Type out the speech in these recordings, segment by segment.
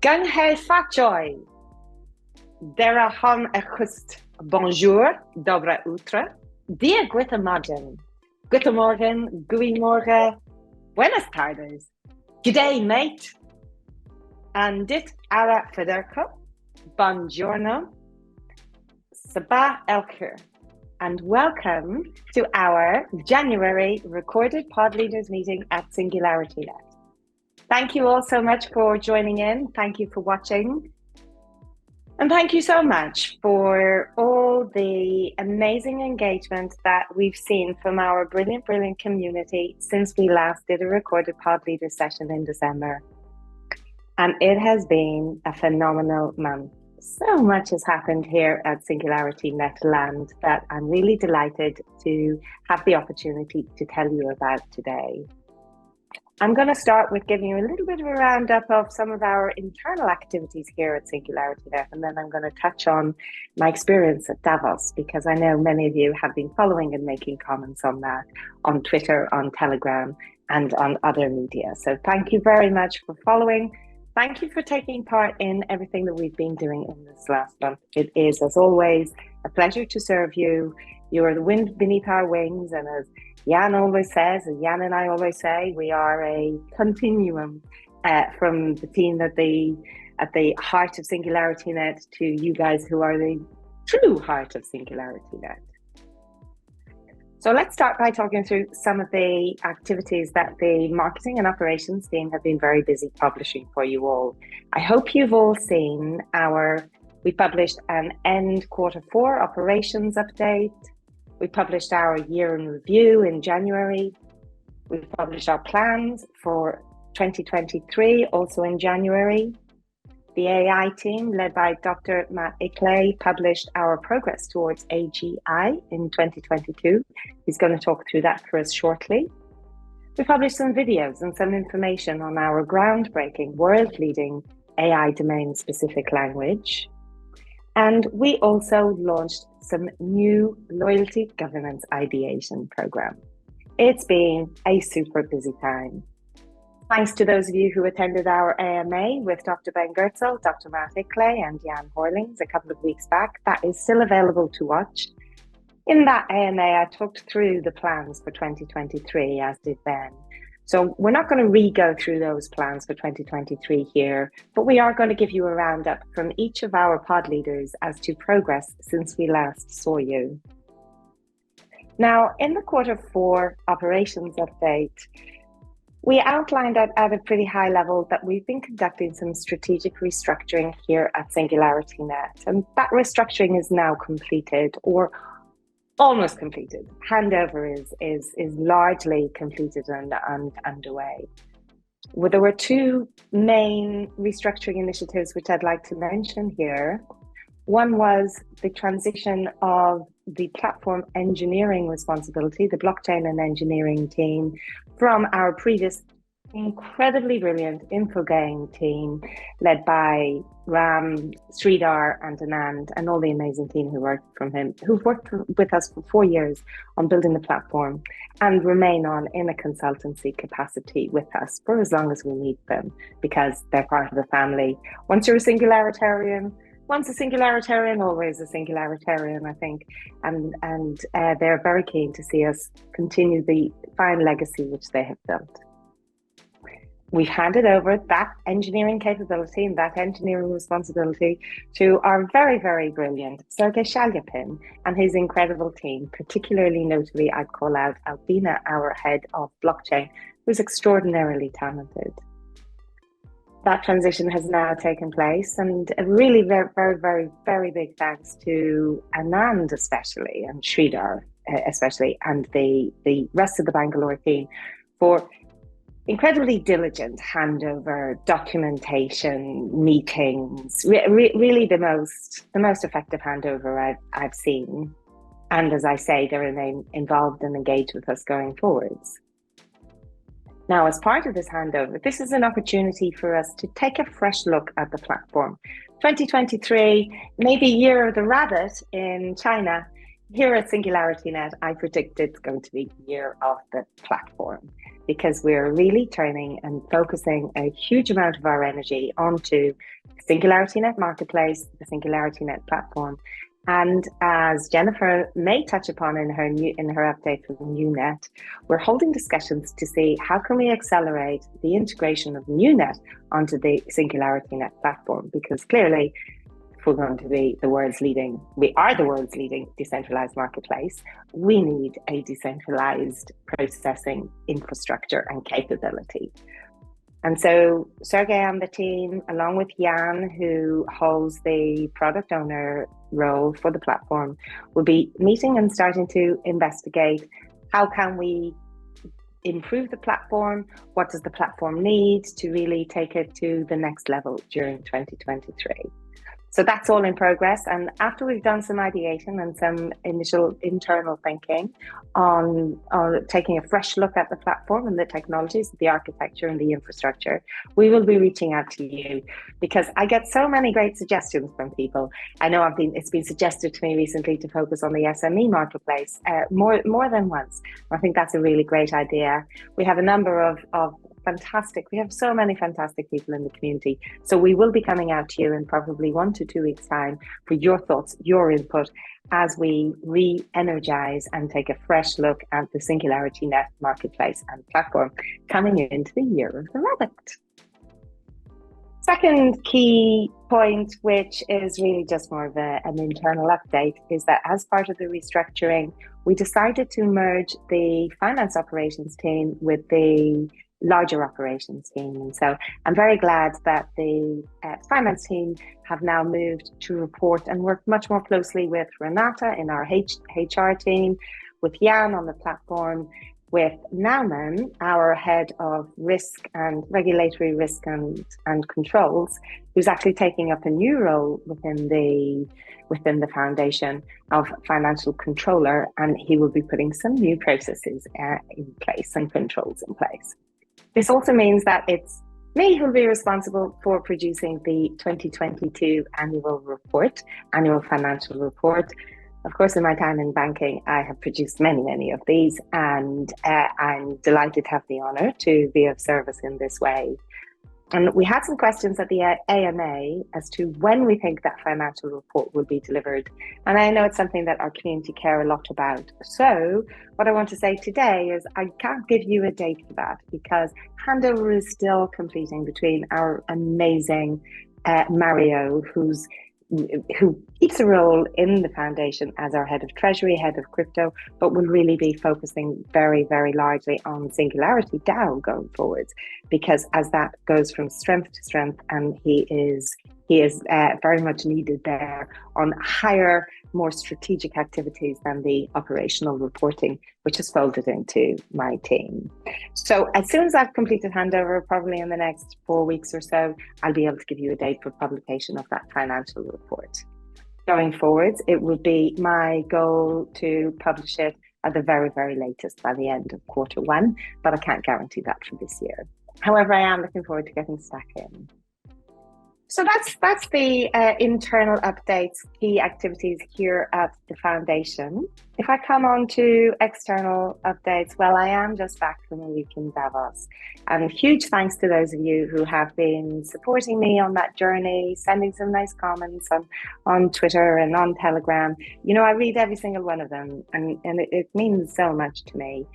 Gang hei fatjoy. Dera han just bonjour, dobra utra. Dia gwita modern. Guten Morgen, gui morgen, buenas tardes. G'day, mate. And dit ara federko. Buongiorno. Sabah Elker. And welcome to our January recorded pod leaders meeting at SingularityNET. Thank you all so much for joining in. Thank you for watching. And thank you so much for all the amazing engagement that we've seen from our brilliant community since we last did a recorded pod leader session in December. And it has been a phenomenal month. So much has happened here at SingularityNET Land that I'm really delighted to have the opportunity to tell you about today. I'm going to start with giving you a little bit of a roundup of some of our internal activities here at SingularityNET, and then I'm going to touch on my experience at Davos, because I know many of you have been following and making comments on that on Twitter, on Telegram, and on other media. So thank you very much for following. Thank you for taking part in everything that we've been doing in this last month. It is, as always, a pleasure to serve you. You are the wind beneath our wings, and as Jan always says, and Jan and I always say, we are a continuum from the team at the heart of SingularityNET to you guys who are the true heart of SingularityNET. So let's start by talking through some of the activities that the marketing and operations team have been very busy publishing for you all. I hope you've all seen we published an end Q4 operations update. We published our year in review in January. We published our plans for 2023, also in January. The AI team, led by Dr. Matt Iklé, published our progress towards AGI in 2022. He's going to talk through that for us shortly. We published some videos and some information on our groundbreaking, world-leading AI domain-specific language. And we also launched some new loyalty governance ideation program. It's been a super busy time. Thanks to those of you who attended our AMA with Dr. Ben Gertzel, Dr. Matt Iklé, and Jan Horlings a couple of weeks back. That is still available to watch. In that AMA, I talked through the plans for 2023, as did Ben. So we're not going to re-go through those plans for 2023 here, but we are going to give you a roundup from each of our pod leaders as to progress since we last saw you. Now, in the Q4 operations update, we outlined at a pretty high level that we've been conducting some strategic restructuring here at SingularityNET, and that restructuring is now completed, or almost completed. Handover is largely completed and underway. Well, there were two main restructuring initiatives which I'd like to mention here. One was the transition of the platform engineering responsibility, the blockchain and engineering team, from our previous incredibly brilliant Infogang team led by Ram, Sridhar and Anand, and all the amazing team who've worked with us for 4 years on building the platform and remain on in a consultancy capacity with us for as long as we need them, because they're part of the family. Once you're a singularitarian, always a singularitarian, I think, and they're very keen to see us continue the fine legacy which they have built. We've handed over that engineering capability and that engineering responsibility to our very brilliant Sergey Shalyapin and his incredible team. Particularly notably, I'd call out Albina, our head of blockchain, who's extraordinarily talented. That transition has now taken place, and a really very big thanks to Anand especially, and Sridhar especially, and the rest of the Bangalore team for incredibly diligent handover, documentation, meetings, really the most effective handover I've seen. And as I say, they remain involved and engaged with us going forwards. Now, as part of this handover, this is an opportunity for us to take a fresh look at the platform. 2023, maybe year of the rabbit in China. Here at SingularityNET, I predict it's going to be year of the platform. because we're really turning and focusing a huge amount of our energy onto SingularityNET Marketplace, the SingularityNET platform. And as Jennifer may touch upon in her update for NuNet, we're holding discussions to see how can we accelerate the integration of NuNet onto the SingularityNET platform, because clearly, if we're going to be the world's leading, we are the world's leading decentralized marketplace, we need a decentralized processing infrastructure and capability. And so Sergey and the team, along with Jan, who holds the product owner role for the platform, will be meeting and starting to investigate how can we improve the platform, what does the platform need to really take it to the next level during 2023. So that's all in progress. And after we've done some ideation and some initial internal thinking on taking a fresh look at the platform and the technologies, the architecture and the infrastructure, we will be reaching out to you, because I get so many great suggestions from people. I know it's been suggested to me recently to focus on the SME marketplace more than once. I think that's a really great idea. We have a number of we have so many fantastic people in the community. So we will be coming out to you in probably 1 to 2 weeks' time for your thoughts, your input, as we re-energize and take a fresh look at the SingularityNET marketplace and platform coming into the year of the rabbit. Second key point, which is really just more of an internal update, is that as part of the restructuring, we decided to merge the finance operations team with the larger operations team. And so I'm very glad that the finance team have now moved to report and work much more closely with Renata in our HR team, with Jan on the platform, with Nauman, our head of risk and regulatory risk and controls, who's actually taking up a new role within the foundation of financial controller, and he will be putting some new processes in place and controls in place. This also means that it's me who'll be responsible for producing the 2022 annual financial report. Of course, in my time in banking, I have produced many of these, and I'm delighted to have the honor to be of service in this way. And we had some questions at the AMA as to when we think that financial report will be delivered. And I know it's something that our community care a lot about. So what I want to say today is I can't give you a date for that, because handover is still completing between our amazing Mario, who keeps a role in the foundation as our head of treasury, head of crypto, but will really be focusing very largely on Singularity DAO going forward, because as that goes from strength to strength, and he is very much needed there on higher, more strategic activities than the operational reporting, which is folded into my team. So as soon as I've completed handover, probably in the next 4 weeks or so, I'll be able to give you a date for publication of that financial report. Going forward, it will be my goal to publish it at the very latest by the end of Q1, but I can't guarantee that for this year. However, I am looking forward to getting stuck in. So that's the internal updates, key activities here at the foundation. If I come on to external updates, well, I am just back from a week in Davos. And huge thanks to those of you who have been supporting me on that journey, sending some nice comments on Twitter and on Telegram. You know, I read every single one of them, and it means so much to me.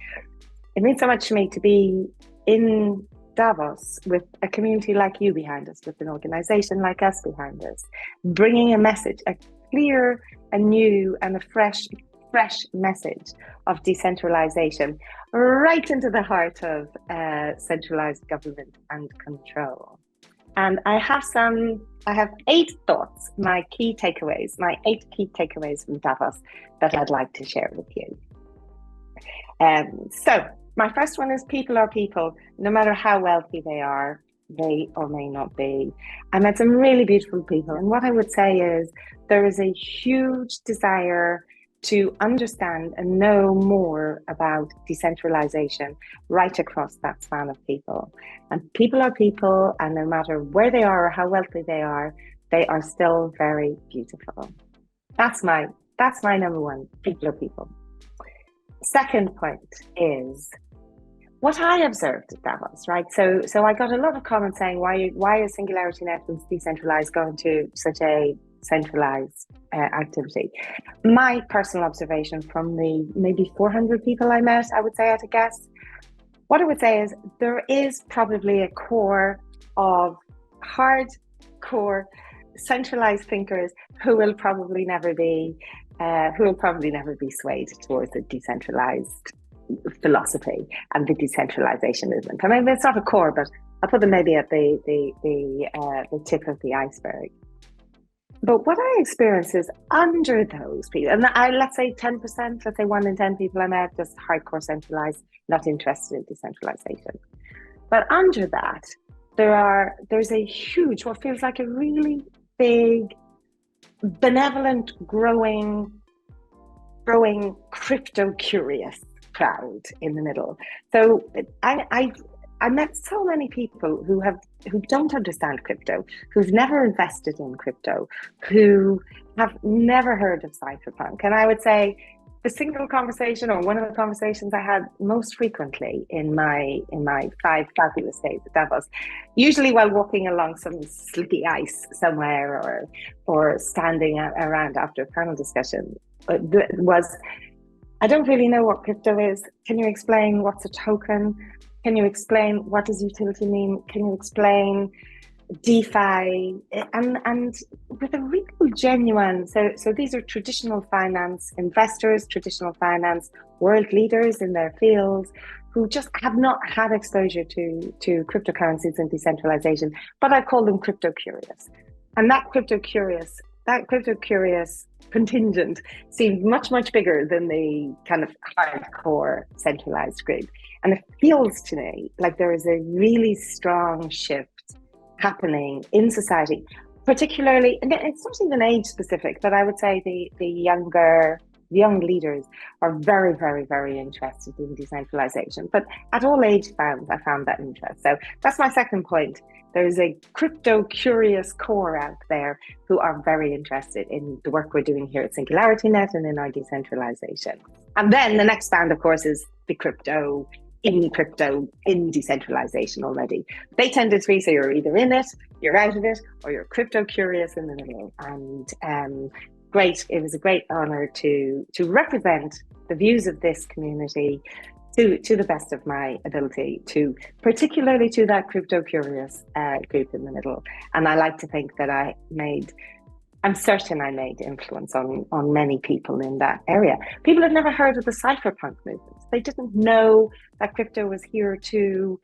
It means so much to me to be in Davos with a community like you behind us, with an organization like us behind us, bringing a message, a clear, a new and a fresh message of decentralization right into the heart of centralized government and control. And I have 8 thoughts, my 8 key takeaways from Davos that I'd like to share with you. So my first one is people are people, no matter how wealthy they are, they or may not be. I met some really beautiful people. And what I would say is there is a huge desire to understand and know more about decentralization right across that span of people. And people are people, and no matter where they are or how wealthy they are still very beautiful. That's my number one, people are people. Second point is what I observed at Davos, right? So I got a lot of comments saying, why is SingularityNET and decentralized going to such a centralized activity? My personal observation from the maybe 400 people I met, I would say at a guess, what I would say is there is probably a core of hardcore centralized thinkers who will probably never be swayed towards a decentralized philosophy and the decentralization movement. I mean, it's not a core, but I'll put them maybe at the tip of the iceberg. But what I experience is under those people, and let's say 10%, let's say 1 in 10 people I met, just hardcore centralized, not interested in decentralization. But under that, there's a huge, what feels like a really big, benevolent, growing crypto curious crowd in the middle. So I met so many people who don't understand crypto, who've never invested in crypto, who have never heard of cypherpunk. And I would say the single conversation, or one of the conversations I had most frequently in my 5 fabulous days at Davos, usually while walking along some slicky ice somewhere or standing around after a panel discussion, was, I don't really know what crypto is. Can you explain what's a token? Can you explain what does utility mean? Can you explain DeFi? And with a real genuine, so these are traditional finance investors, traditional finance world leaders in their fields who just have not had exposure to cryptocurrencies and decentralization, but I call them crypto curious. And that crypto curious contingent seemed much, much bigger than the kind of hardcore centralized group. And it feels to me like there is a really strong shift happening in society, particularly, and it's not even age specific, but I would say the young leaders are very, very, very interested in decentralization. But at all age bands, I found that interest. So that's my second point. There's a crypto curious core out there who are very interested in the work we're doing here at SingularityNET and in our decentralization. And then the next band, of course, is the crypto in decentralization already. They tend to be, so you're either in it, you're out of it, or you're crypto curious in the middle. And great, it was a great honor to represent the views of this community to the best of my ability, particularly to that crypto curious group in the middle. And I like to think that I'm certain I made influence on many people in that area. People had never heard of the cypherpunk movement. They didn't know that crypto was here to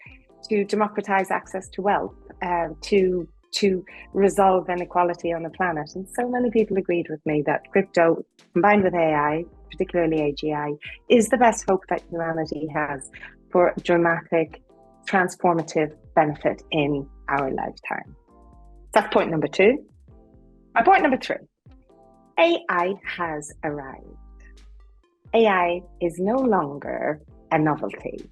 democratize access to wealth, to resolve inequality on the planet. And so many people agreed with me that crypto, combined with AI, particularly AGI, is the best hope that humanity has for dramatic, transformative benefit in our lifetime. That's point number 2. My point number 3, AI has arrived. AI is no longer a novelty.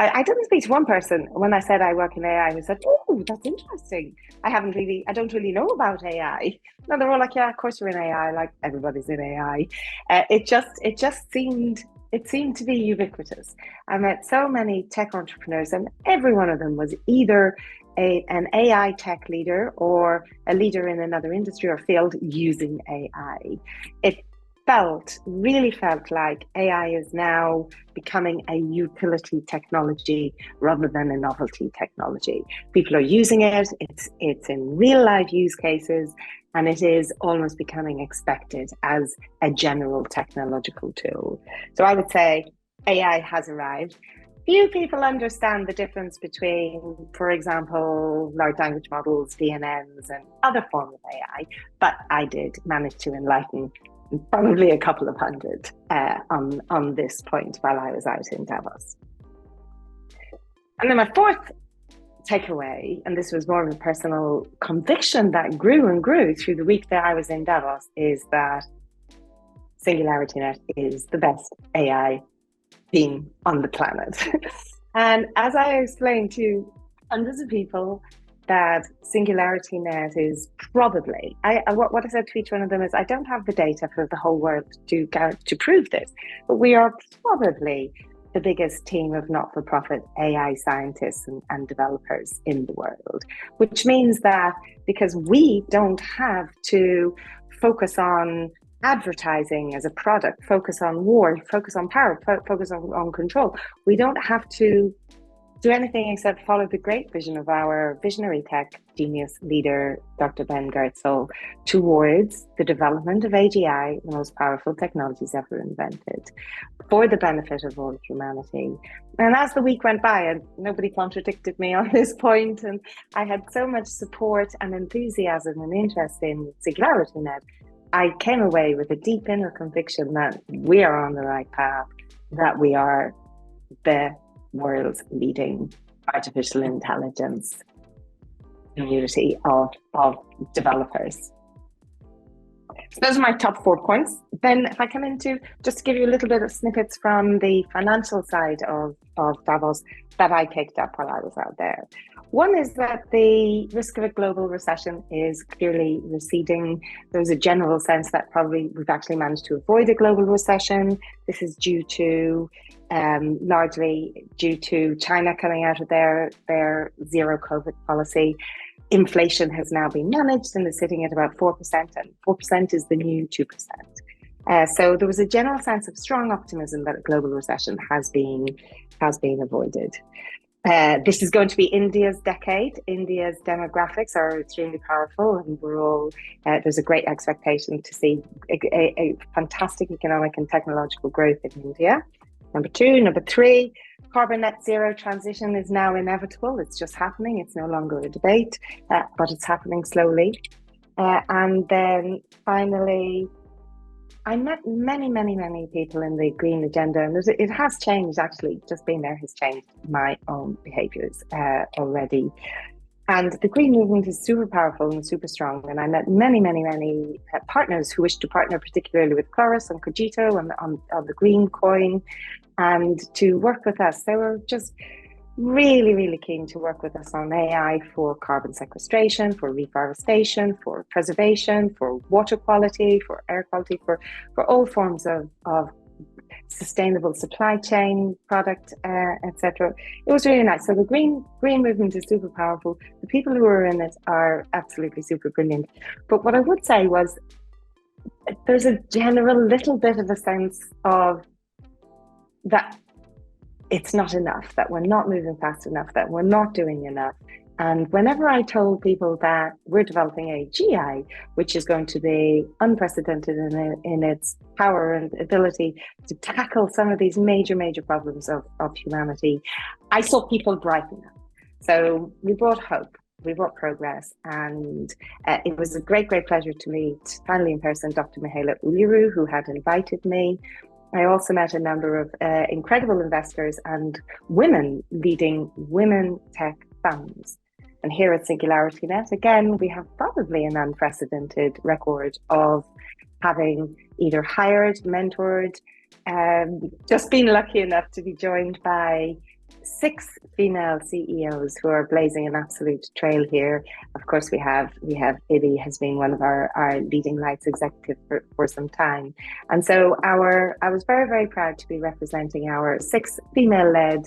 I didn't speak to one person when I said I work in AI who said, "Oh, that's interesting. I don't really know about AI." No, they're all like, "Yeah, of course you're in AI. Like everybody's in AI." It seemed to be ubiquitous. I met so many tech entrepreneurs, and every one of them was either an AI tech leader or a leader in another industry or field using AI. It really felt like AI is now becoming a utility technology rather than a novelty technology. People are using it, it's in real life use cases, and it is almost becoming expected as a general technological tool. So I would say AI has arrived. Few people understand the difference between, for example, large language models, DNNs, and other forms of AI, but I did manage to enlighten probably a couple of hundred on this point while I was out in Davos. And then my 4th takeaway, and this was more of a personal conviction that grew and grew through the week that I was in Davos, is that SingularityNET is the best AI team on the planet. And as I explained to hundreds of people, that SingularityNET is probably, what I said to each one of them is, I don't have the data for the whole world to prove this, but we are probably the biggest team of not-for-profit AI scientists and developers in the world, which means that because we don't have to focus on advertising as a product, focus on war, focus on power, focus on control, we don't have to do anything except follow the great vision of our visionary tech genius leader, Dr. Ben Goertzel, towards the development of AGI, the most powerful technologies ever invented, for the benefit of all humanity. And as the week went by, and nobody contradicted me on this point, and I had so much support and enthusiasm and interest in SingularityNET, I came away with a deep inner conviction that we are on the right path, that we are the world's leading artificial intelligence community of developers. So those are my top 4 points. Then if I come into, just to give you a little bit of snippets from the financial side of Davos that I picked up while I was out there. One is that the risk of a global recession is clearly receding. There's a general sense that probably we've actually managed to avoid a global recession. This is due to largely due to China coming out of their zero COVID policy. Inflation has now been managed and is sitting at about 4%, and 4% is the new 2%. So there was a general sense of strong optimism that a global recession has been avoided. This is going to be India's decade. India's demographics are extremely powerful, and we're all there's a great expectation to see a fantastic economic and technological growth in India. Number 2. Number 3, carbon net zero transition is now inevitable. It's just happening. It's no longer a debate, but it's happening slowly. And then finally, I met many people in the green agenda, and it has changed, actually. Just being there has changed my own behaviours already. And the green movement is super powerful and super strong. And I met many partners who wish to partner particularly with Chorus and Cogito on the green coin, and to work with us. They were just really keen to work with us on AI for carbon sequestration, for reforestation, for preservation, for water quality, for air quality, for all forms of sustainable supply chain product, etc. It was really nice. So the green movement is super powerful. The people who are in it are absolutely super brilliant. But what I would say was there's a general little bit of a sense of that it's not enough, that we're not moving fast enough, that we're not doing enough. And whenever I told people that we're developing a GI, which is going to be unprecedented in its power and ability to tackle some of these major problems of humanity, I saw people brighten up. So we brought hope, we brought progress, and it was a great pleasure to meet, finally in person, Dr. Mihaela Uluru, who had invited me. I also met a number of incredible investors and women leading women tech funds. And here at SingularityNET, again, we have probably an unprecedented record of having either hired, mentored, just been lucky enough to be joined by 6 female CEOs who are blazing an absolute trail here. Of course, we have Ibby has been one of our leading lights executive for some time. And so I was very proud to be representing our 6 female-led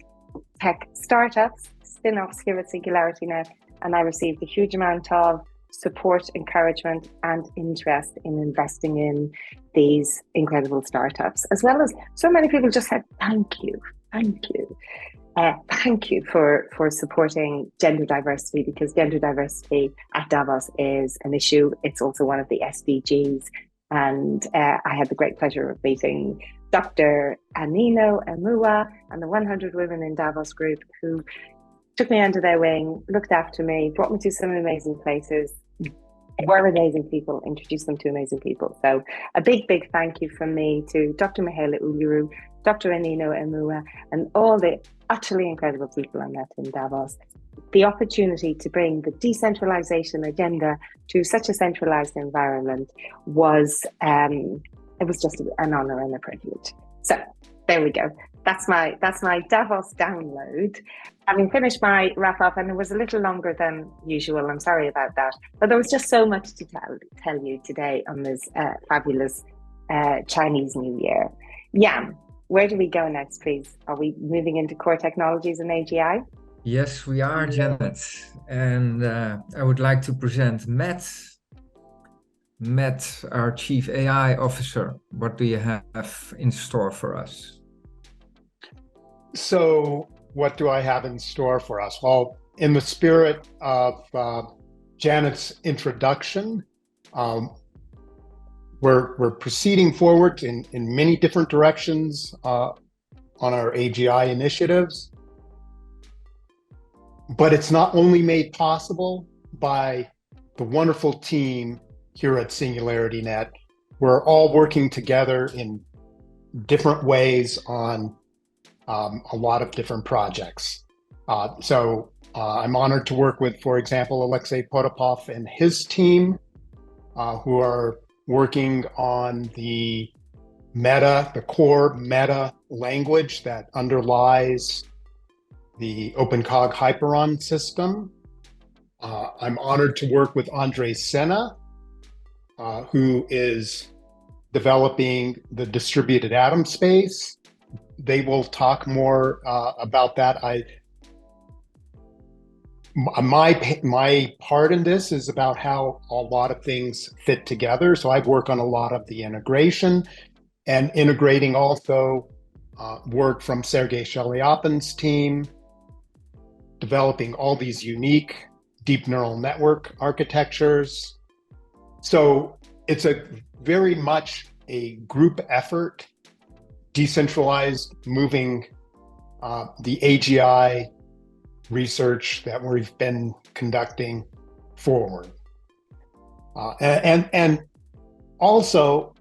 tech startups, spin-offs here at SingularityNET. And I received a huge amount of support, encouragement, and interest in investing in these incredible startups, as well as so many people just said, thank you for supporting gender diversity, because gender diversity at Davos is an issue. It's also one of the SDGs. And I had the great pleasure of meeting Dr. Anino Emua and the 100 Women in Davos group, who took me under their wing, looked after me, brought me to some amazing places, were amazing people, introduced them to amazing people. So a big thank you from me to Dr. Mihaela Uluru, Dr. Anino Emua, and all the utterly incredible people I met in Davos. The opportunity to bring the decentralization agenda to such a centralized environment was, it was just an honor and a privilege. So there we go. That's my Davos download. Having finished my wrap up, and it was a little longer than usual, I'm sorry about that, but there was just so much to tell you today on this fabulous Chinese New Year. Yam. where do we go next, please? Are we moving into core technologies and AGI? Yes, we are, Janet. And I would like to present Matt. Matt, our Chief AI Officer. What do you have in store for us? So what do I have in store for us? Well, in the spirit of Janet's introduction, we're proceeding forward in many different directions on our AGI initiatives. But it's not only made possible by the wonderful team here at SingularityNET. We're all working together in different ways on a lot of different projects. I'm honored to work with, for example, Alexey Potapov and his team, who are working on the core meta language that underlies the OpenCog Hyperon system. I'm honored to work with Senna, who is developing the distributed atom space. They will talk more about that. My part in this is about how a lot of things fit together. So I work on a lot of the integration and integrating also work from Sergey Shalyapin's team, developing all these unique deep neural network architectures. So it's a very much a group effort, decentralized, moving the AGI research that we've been conducting forward. And also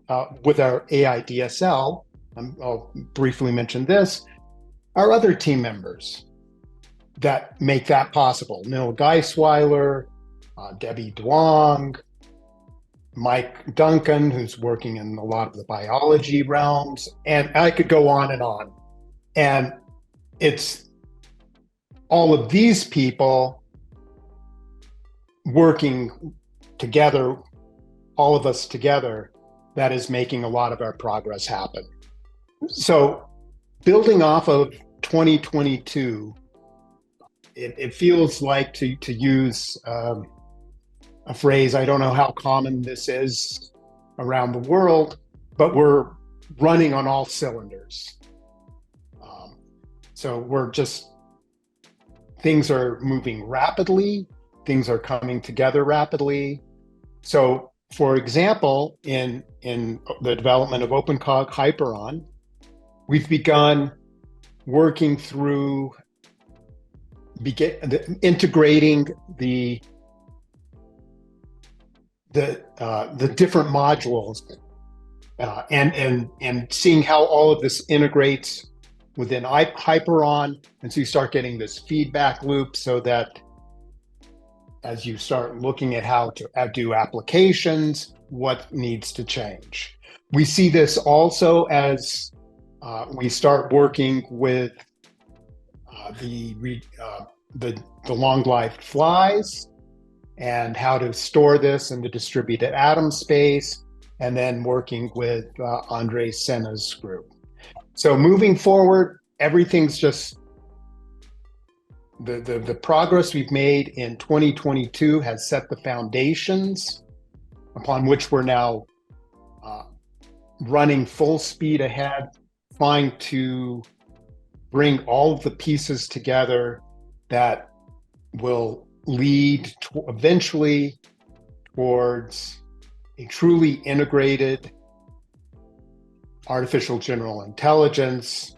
with our AI DSL, I'll briefly mention this, our other team members that make that possible. Neil Geisweiler, Debbie Duong, Mike Duncan, who's working in a lot of the biology realms, and I could go on and on. And it's all of these people working together, all of us together, that is making a lot of our progress happen. So building off of 2022, it feels like, to use a phrase, I don't know how common this is around the world, but we're running on all cylinders. So things are moving rapidly, things are coming together rapidly. So for example, in the development of OpenCog Hyperon, we've begun working through integrating the different modules and seeing how all of this integrates within Hyperon. And so you start getting this feedback loop so that as you start looking at how to do applications, what needs to change. We see this also as we start working with the long-lived flies and how to store this in the distributed atom space, and then working with Senna's group. So moving forward, everything's just, the progress we've made in 2022 has set the foundations upon which we're now running full speed ahead, trying to bring all of the pieces together that will lead eventually towards a truly integrated artificial general intelligence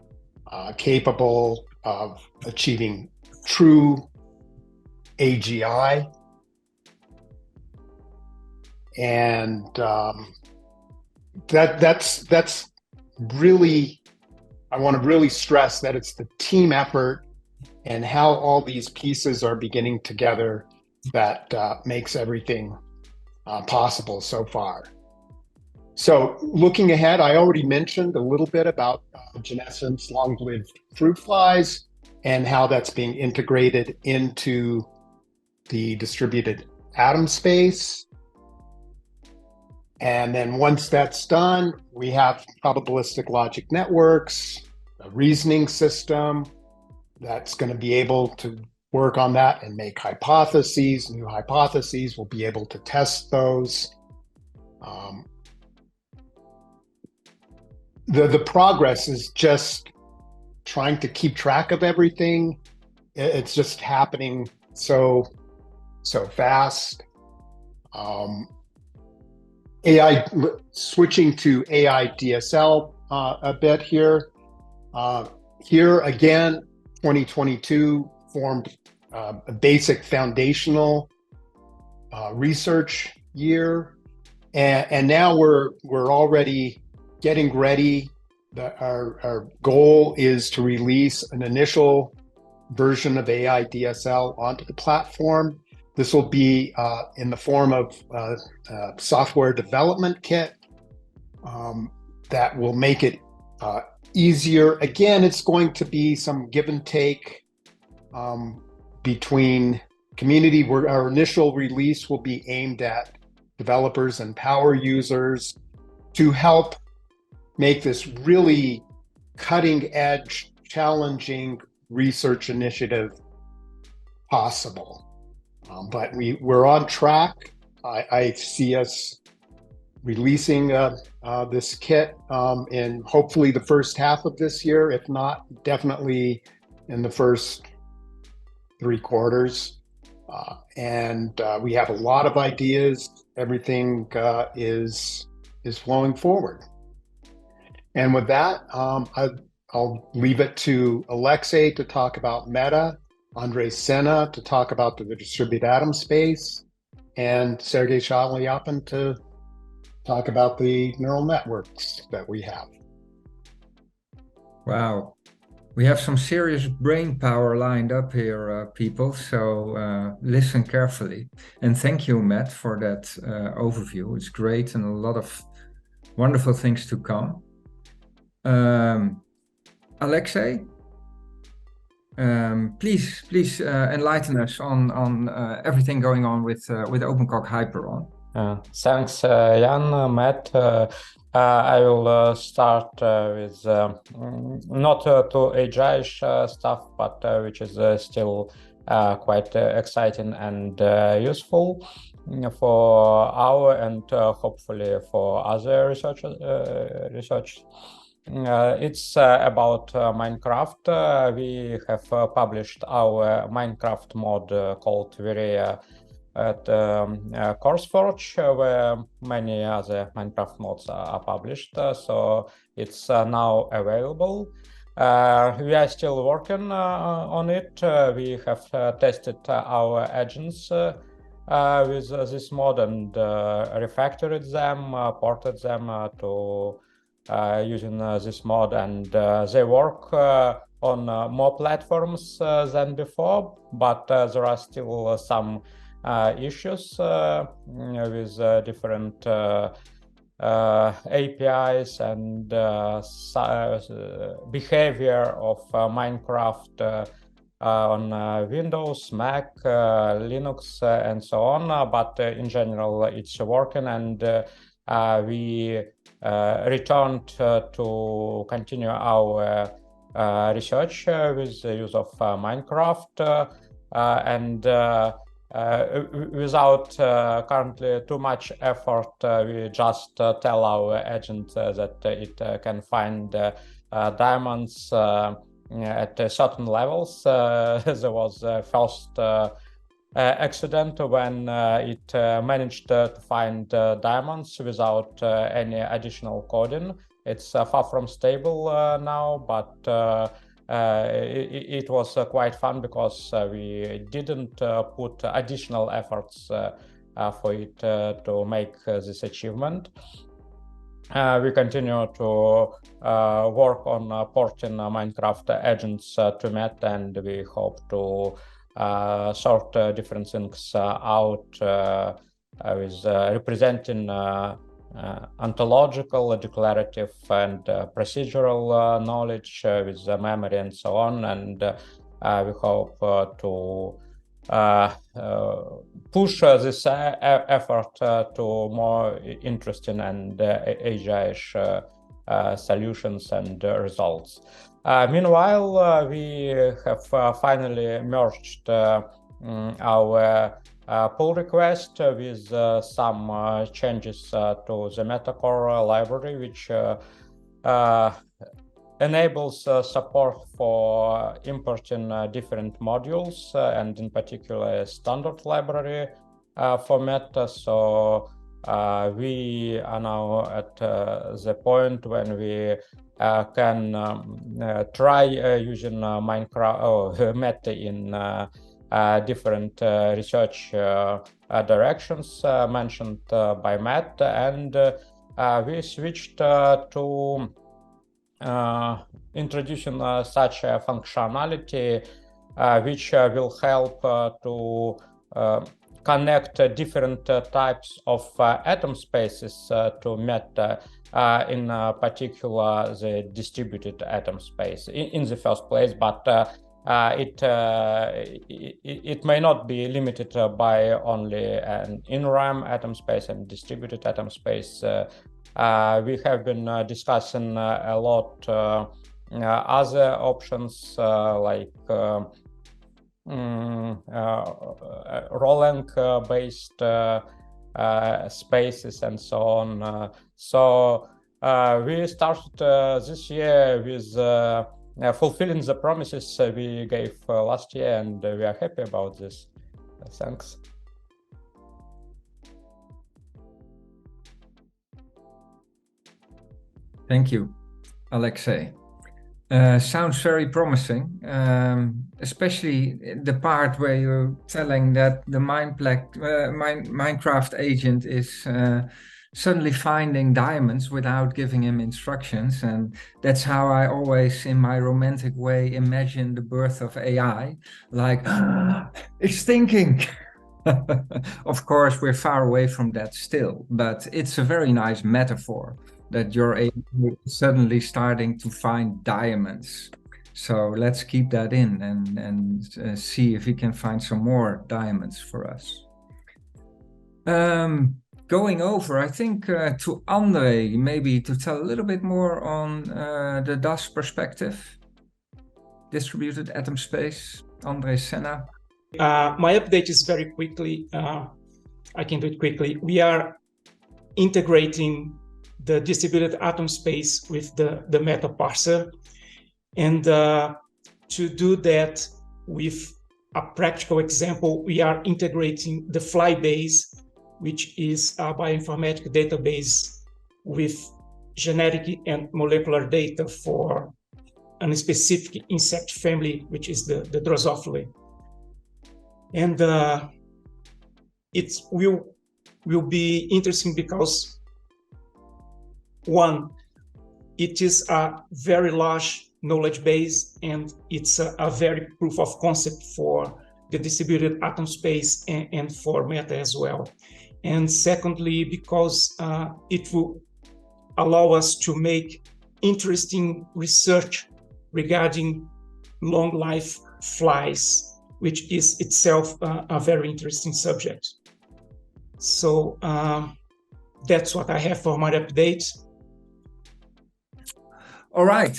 capable of achieving true AGI. And that's really, I want to really stress that it's the team effort and how all these pieces are beginning together that makes everything possible so far. So looking ahead, I already mentioned a little bit about Genescence long-lived fruit flies and how that's being integrated into the distributed atom space. And then once that's done, we have probabilistic logic networks, a reasoning system that's going to be able to work on that and make hypotheses, new hypotheses. We'll be able to test those. The progress is just trying to keep track of everything. It's just happening so fast. AI, switching to AI DSL a bit here. Here again, 2022 formed a basic foundational research year, and now we're already getting ready. Our goal is to release an initial version of AI DSL onto the platform. This will be in the form of a software development kit that will make it easier. Again, it's going to be some give and take between community. Our initial release will be aimed at developers and power users to help make this really cutting edge, challenging research initiative possible. But we're on track. I see us releasing this kit in hopefully the first half of this year, if not definitely in the first 3 quarters. And we have a lot of ideas. Everything is flowing forward. And with that, I'll leave it to Alexey to talk about Meta, Senna to talk about the distributed atom space, and Sergey Shalyapin to talk about the neural networks that we have. Wow. We have some serious brain power lined up here, people, so listen carefully. And thank you, Matt, for that overview. It's great and a lot of wonderful things to come. Alexey, please enlighten us on everything going on with OpenCog Hyperon. Thanks, Jan, Matt. I will start with not too age-ish stuff, but which is still quite exciting and useful for our and hopefully for other research. It's about Minecraft. We have published our Minecraft mod called Hruy at CourseForge, where many other Minecraft mods are published. So it's now available. We are still working on it. We have tested our agents with this mod and refactored them, ported them to using this mod, and they work on more platforms than before, but there are still some issues with different APIs and behavior of Minecraft on Windows, Mac, Linux, and so on. But in general, it's working, and we returned to continue our research with the use of Minecraft and without currently too much effort. We just tell our agent that it can find diamonds at certain levels. There was first accident when it managed to find diamonds without any additional coding. It's far from stable now, but it was quite fun because we didn't put additional efforts for it to make this achievement. We continue to work on porting Minecraft agents to Met, and we hope to sort different things out with representing ontological, declarative, and procedural knowledge with memory and so on. And we hope to push this effort to more interesting and AI-ish solutions and results. Meanwhile, we have finally merged our pull request with some changes to the Metacore library, which enables support for importing different modules and in particular a standard library for Meta. So we are now at the point when we can try using Meta in different research directions mentioned by Matt, and we switched to introducing such a functionality which will help to connect different types of atom spaces to Meta, in particular the distributed atom space in the first place, but it may not be limited by only an in-RAM atom space and distributed atom space. We have been discussing a lot other options like Rolling-based spaces and so on. So we started this year with fulfilling the promises we gave last year, and we are happy about this. Thanks. Thank you, Alexey. Sounds very promising, especially the part where you're telling that the Minecraft agent is suddenly finding diamonds without giving him instructions. And that's how I always, in my romantic way, imagine the birth of AI, like, it's thinking. Of course, we're far away from that still, but it's a very nice metaphor that your AI is suddenly starting to find diamonds. So let's keep that in and see if we can find some more diamonds for us. Going over, I think, to Andre, maybe to tell a little bit more on the DAS perspective, distributed atom space. Andre, Senna. My update is very quickly. I can do it quickly. We are integrating the distributed atom space with the meta parser. And to do that with a practical example, we are integrating the Flybase, which is a bioinformatics database with genetic and molecular data for a specific insect family, which is the Drosophila. And it will be interesting because, one, it is a very large knowledge base, and it's a very proof of concept for the distributed atom space and for Meta as well. And secondly, because it will allow us to make interesting research regarding long life flies, which is itself a very interesting subject. So that's what I have for my update. All right.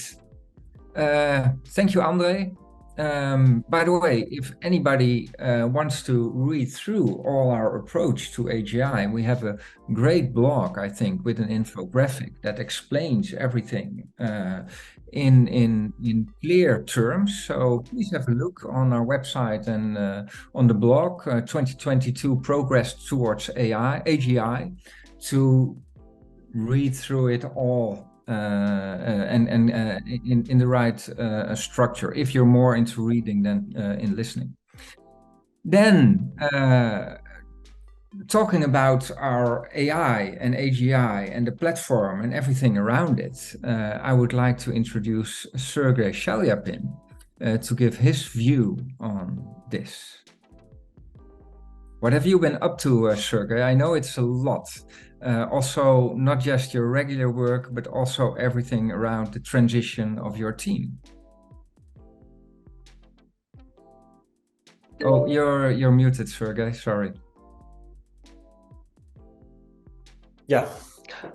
Thank you, Andre. By the way, if anybody wants to read through all our approach to AGI, we have a great blog, I think, with an infographic that explains everything in clear terms. So please have a look on our website and on the blog, 2022 Progress Towards AGI, to read through it all. And in the right structure, if you're more into reading than in listening. Then, talking about our AI and AGI and the platform and everything around it, I would like to introduce Sergey Shalyapin to give his view on this. What have you been up to, Sergey? I know it's a lot. Also, not just your regular work, but also everything around the transition of your team. Oh, you're muted, Sergey. Sorry. Yeah,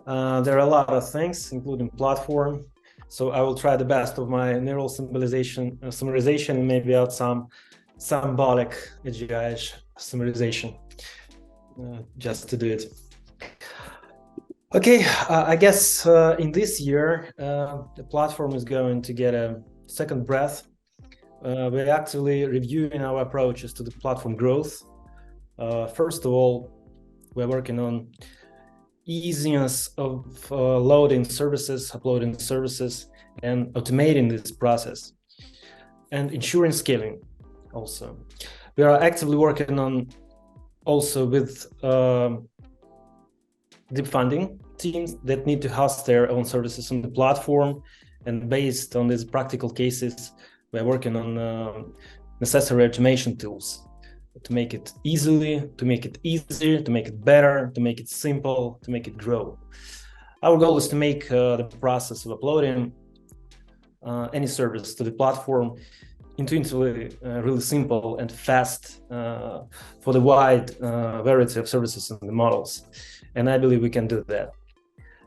there are a lot of things, including platform. So I will try the best of my neural summarization, and maybe add some symbolic AGI summarization just to do it. Okay, I guess in this year, the platform is going to get a second breath. We're actually reviewing our approaches to the platform growth. First of all, we're working on easiness of loading services, uploading services, and automating this process, and ensuring scaling also. We are actively working on also with deep funding teams that need to host their own services on the platform, and based on these practical cases, we're working on necessary automation tools to make it easier, to make it better, to make it simple, to make it grow. Our goal is to make the process of uploading any service to the platform intuitively really simple and fast for the wide variety of services and the models. And I believe we can do that.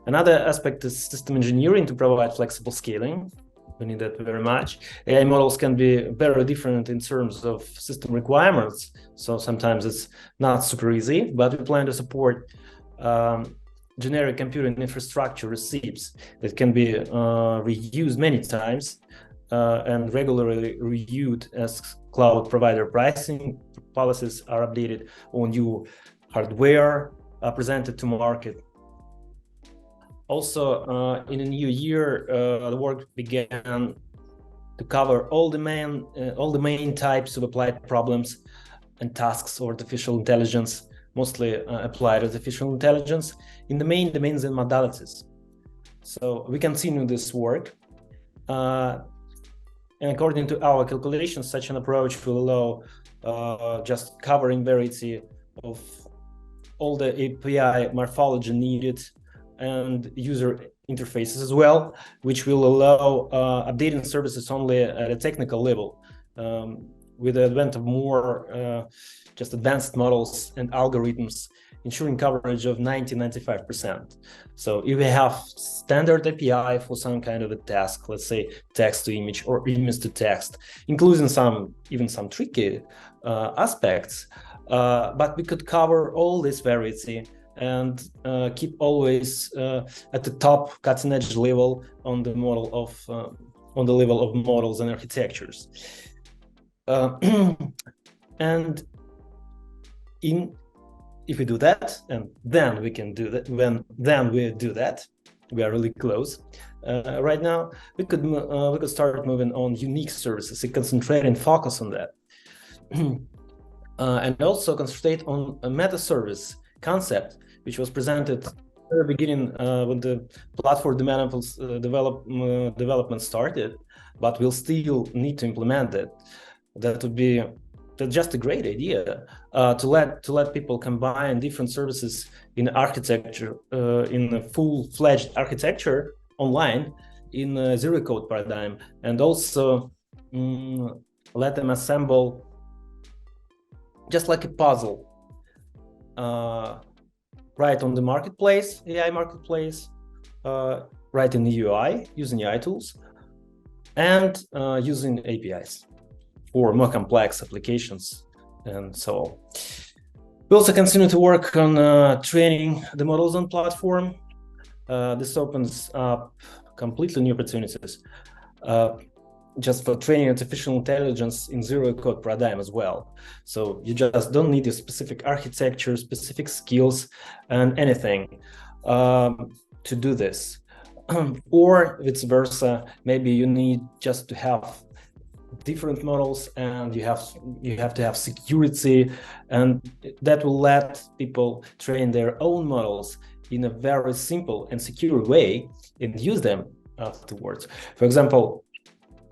Another aspect is system engineering to provide flexible scaling. We need that very much. AI models can be very different in terms of system requirements. So sometimes it's not super easy, but we plan to support generic computing infrastructure receipts that can be reused many times and regularly reviewed as cloud provider pricing policies are updated or new hardware presented to market. Also, in the new year, the work began to cover all the main types of applied problems and tasks of artificial intelligence, mostly applied artificial intelligence, in the main domains and modalities. So we continue this work. And according to our calculations, such an approach will allow just covering variety of all the API morphology needed and user interfaces as well, which will allow updating services only at a technical level, with the advent of more just advanced models and algorithms, ensuring coverage of 90–95%. So if we have standard API for some kind of a task, let's say text to image or image to text, including even some tricky aspects, but we could cover all this variety and keep always at the top cutting edge level on the level of models and architectures. And if we do that, and then we can do that, we are really close. Right now, we could start moving on unique services and concentrate and focus on that. And also concentrate on a meta service concept, which was presented at the beginning when the platform development started, but we'll still need to implement it. That would be just a great idea to let people combine different services in architecture, in a full-fledged architecture online in a zero-code paradigm, and also let them assemble just like a puzzle, right on the marketplace, AI marketplace, right in the UI, using UI tools, and using APIs for more complex applications and so on. We also continue to work on training the models on platform. This opens up completely new opportunities just for training artificial intelligence in zero-code paradigm as well. So you just don't need a specific architecture, specific skills, and anything to do this. Or vice versa, maybe you need just to have different models, and you have to have security, and that will let people train their own models in a very simple and secure way and use them afterwards. For example,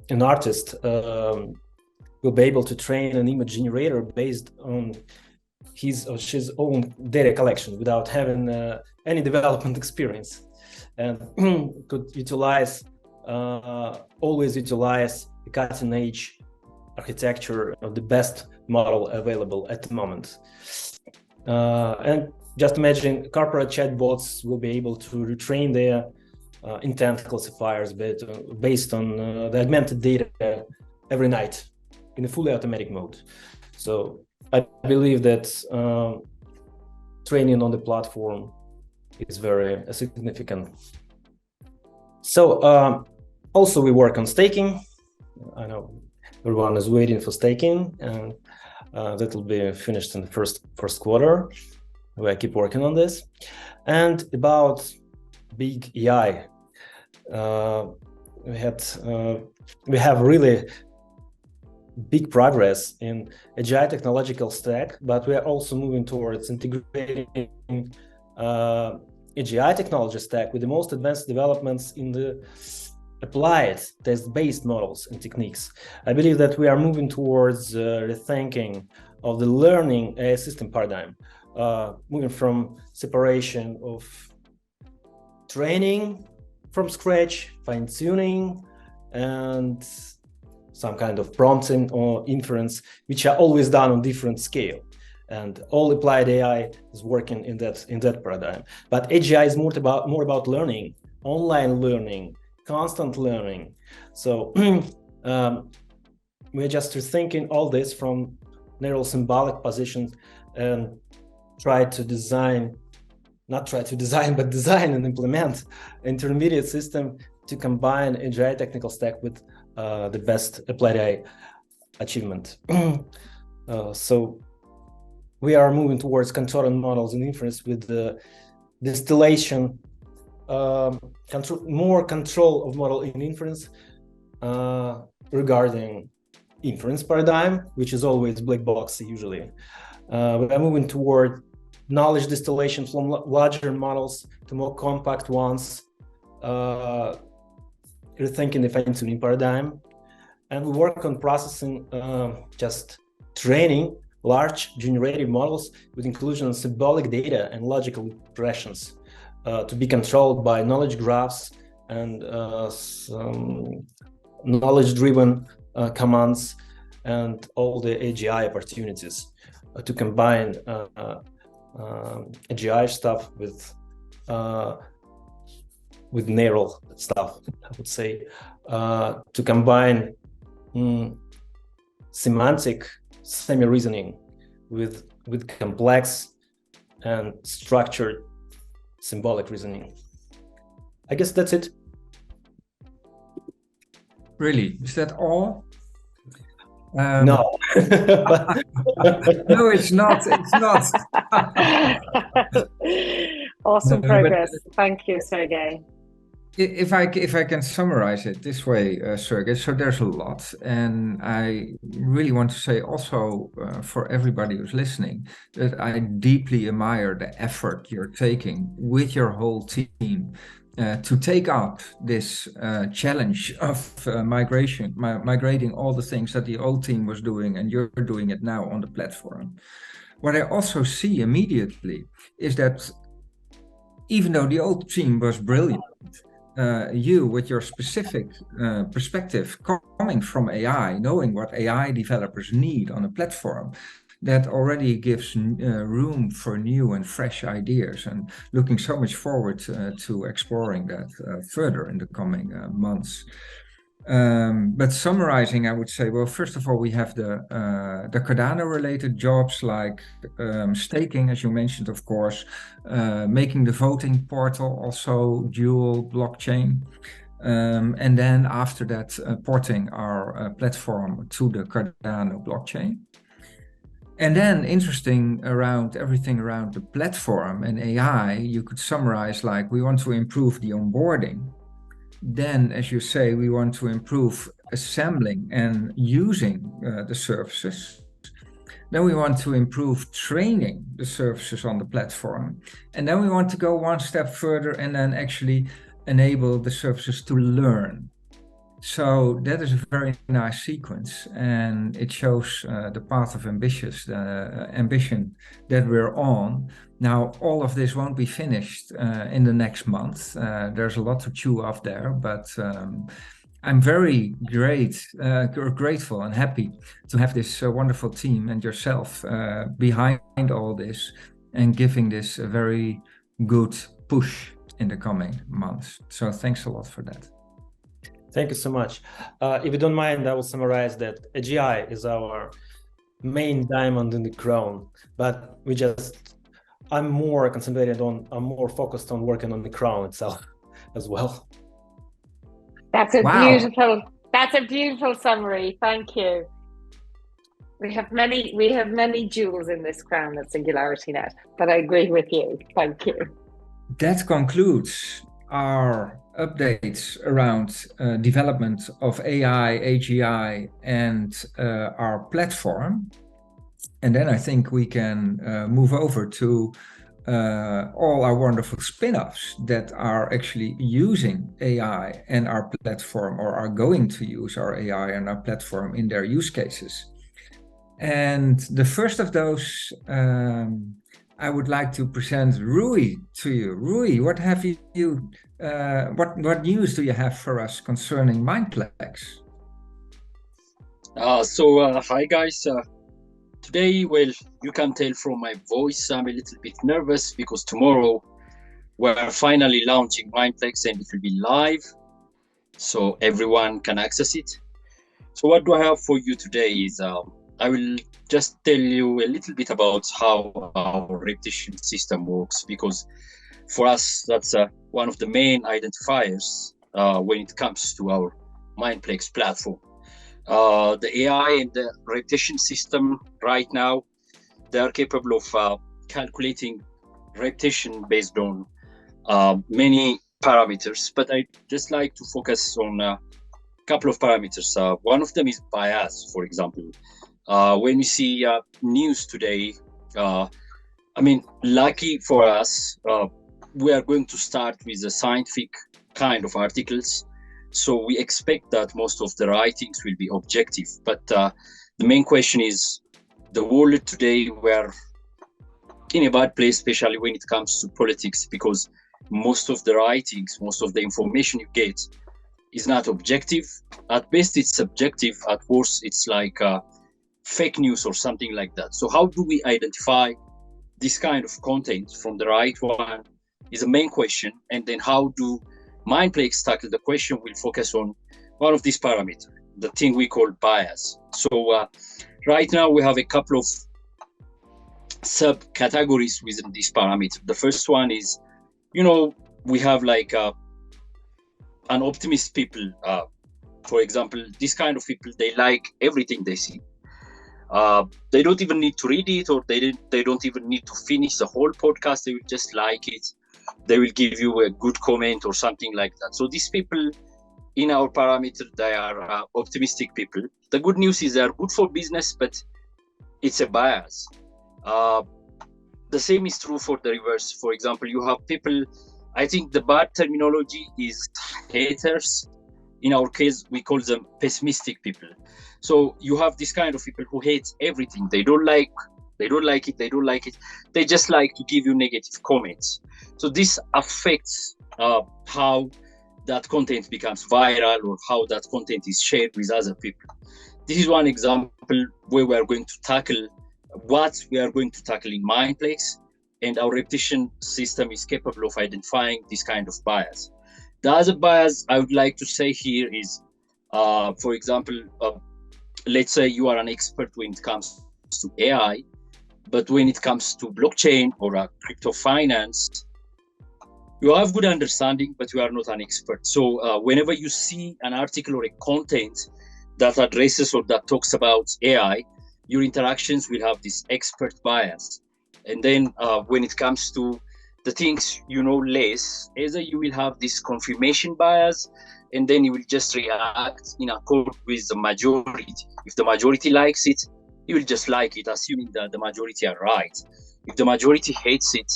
an artist will be able to train an image generator based on his or she's own data collection without having any development experience, and could always utilize the cutting edge architecture of the best model available at the moment. And just imagine corporate chatbots will be able to retrain their intent classifiers based on the augmented data every night in a fully automatic mode. So I believe that training on the platform is very significant. So also we work on staking. I know everyone is waiting for staking, and that will be finished in the first quarter. We keep working on this. And about big AI, we have really big progress in AGI technological stack, but we are also moving towards integrating AGI technology stack with the most advanced developments in the applied test-based models and techniques. I believe that we are moving towards rethinking of the learning AI system paradigm, moving from separation of training from scratch, fine-tuning, and some kind of prompting or inference, which are always done on different scale. And all applied AI is working in that paradigm. But AGI is more about learning, online learning, constant learning. So we're just rethinking all this from neural symbolic positions and design and implement intermediate system to combine AGI technical stack with the best applied AI achievement. So we are moving towards concurrent models and inference with the distillation, more control of model in inference regarding inference paradigm, which is always black box usually. We are moving toward knowledge distillation from larger models to more compact ones, rethinking the fine-tuning paradigm. And we work on processing, just training large generative models with inclusion of symbolic data and logical expressions to be controlled by knowledge graphs and some knowledge-driven commands and all the AGI opportunities to combine AGI stuff with neural stuff, I would say, to combine semantic semi-reasoning with complex and structured symbolic reasoning. I guess that's it. Really? Is that all? No. No, it's not. It's not. Awesome progress. Thank you, Sergey. If I can summarize it this way, Sergey, so there's a lot, and I really want to say also for everybody who's listening that I deeply admire the effort you're taking with your whole team to take up this challenge of migrating all the things that the old team was doing, and you're doing it now on the platform. What I also see immediately is that even though the old team was brilliant, you with your specific perspective coming from AI, knowing what AI developers need on a platform, that already gives room for new and fresh ideas, and looking so much forward to exploring that further in the coming months. But summarizing, I would say, well, first of all, we have the Cardano-related jobs like staking, as you mentioned, of course, making the voting portal also dual blockchain, and then after that, porting our platform to the Cardano blockchain. And then interesting around everything around the platform and AI, you could summarize like we want to improve the onboarding. Then, as you say, we want to improve assembling and using the services. Then we want to improve training the services on the platform. And then we want to go one step further and then actually enable the services to learn. So that is a very nice sequence, and it shows the path of ambition that we're on. Now, all of this won't be finished in the next month. There's a lot to chew off there, but I'm very grateful and happy to have this wonderful team and yourself behind all this and giving this a very good push in the coming months. So thanks a lot for that. Thank you so much. If you don't mind, I will summarize that AGI is our main diamond in the crown, but I'm more focused on working on the crown itself as well. That's a Wow. beautiful summary. Thank you. We have many jewels in this crown at SingularityNET, but I agree with you. Thank you. That concludes our updates around development of AI, AGI, and our platform. And then I think we can move over to all our wonderful spin-offs that are actually using AI and our platform, or are going to use our AI and our platform in their use cases. And the first of those, I would like to present Hruy to you. Hruy, what have you? What news do you have for us concerning Mindplex? Hi guys. Today, well, you can tell from my voice, I'm a little bit nervous because tomorrow we're finally launching Mindplex and it will be live, so everyone can access it. So what do I have for you today is I will just tell you a little bit about how our reputation system works, because for us, that's one of the main identifiers when it comes to our Mindplex platform. The AI and the reputation system right now, they are capable of calculating reputation based on many parameters, but I just like to focus on a couple of parameters. One of them is bias, for example. When we see news today, I mean, lucky for us, we are going to start with the scientific kind of articles. So we expect that most of the writings will be objective. But the main question is, the world today, we're in a bad place, especially when it comes to politics, because most of the writings, most of the information you get is not objective. At best, it's subjective. At worst, it's like fake news or something like that. So how do we identify this kind of content from the right one is the main question. And then how do Mindplex tackle the question? We'll focus on one of these parameters, the thing we call bias. So right now we have a couple of subcategories within this parameter. The first one is, we have like an optimist people. For example, this kind of people, they like everything they see. They don't even need to read it, or they don't even need to finish the whole podcast. They will just like it. They will give you a good comment or something like that. So these people in our parameter, they are optimistic people. The good news is they are good for business, but it's a bias. The same is true for the reverse. For example, you have people, I think the bad terminology is haters. In our case, we call them pessimistic people. So you have this kind of people who hate everything. They don't like it. They just like to give you negative comments. So this affects how that content becomes viral or how that content is shared with other people. This is one example where we are going to tackle what we are going to tackle in Mindplex, and our reputation system is capable of identifying this kind of bias. The other bias I would like to say here is, for example, let's say you are an expert when it comes to AI, but when it comes to blockchain or crypto finance, you have good understanding, but you are not an expert. So whenever you see an article or a content that addresses or that talks about AI, your interactions will have this expert bias. And then when it comes to the things you know less, either you will have this confirmation bias, and then you will just react in accord with the majority. If the majority likes it, you will just like it, assuming that the majority are right. If the majority hates it,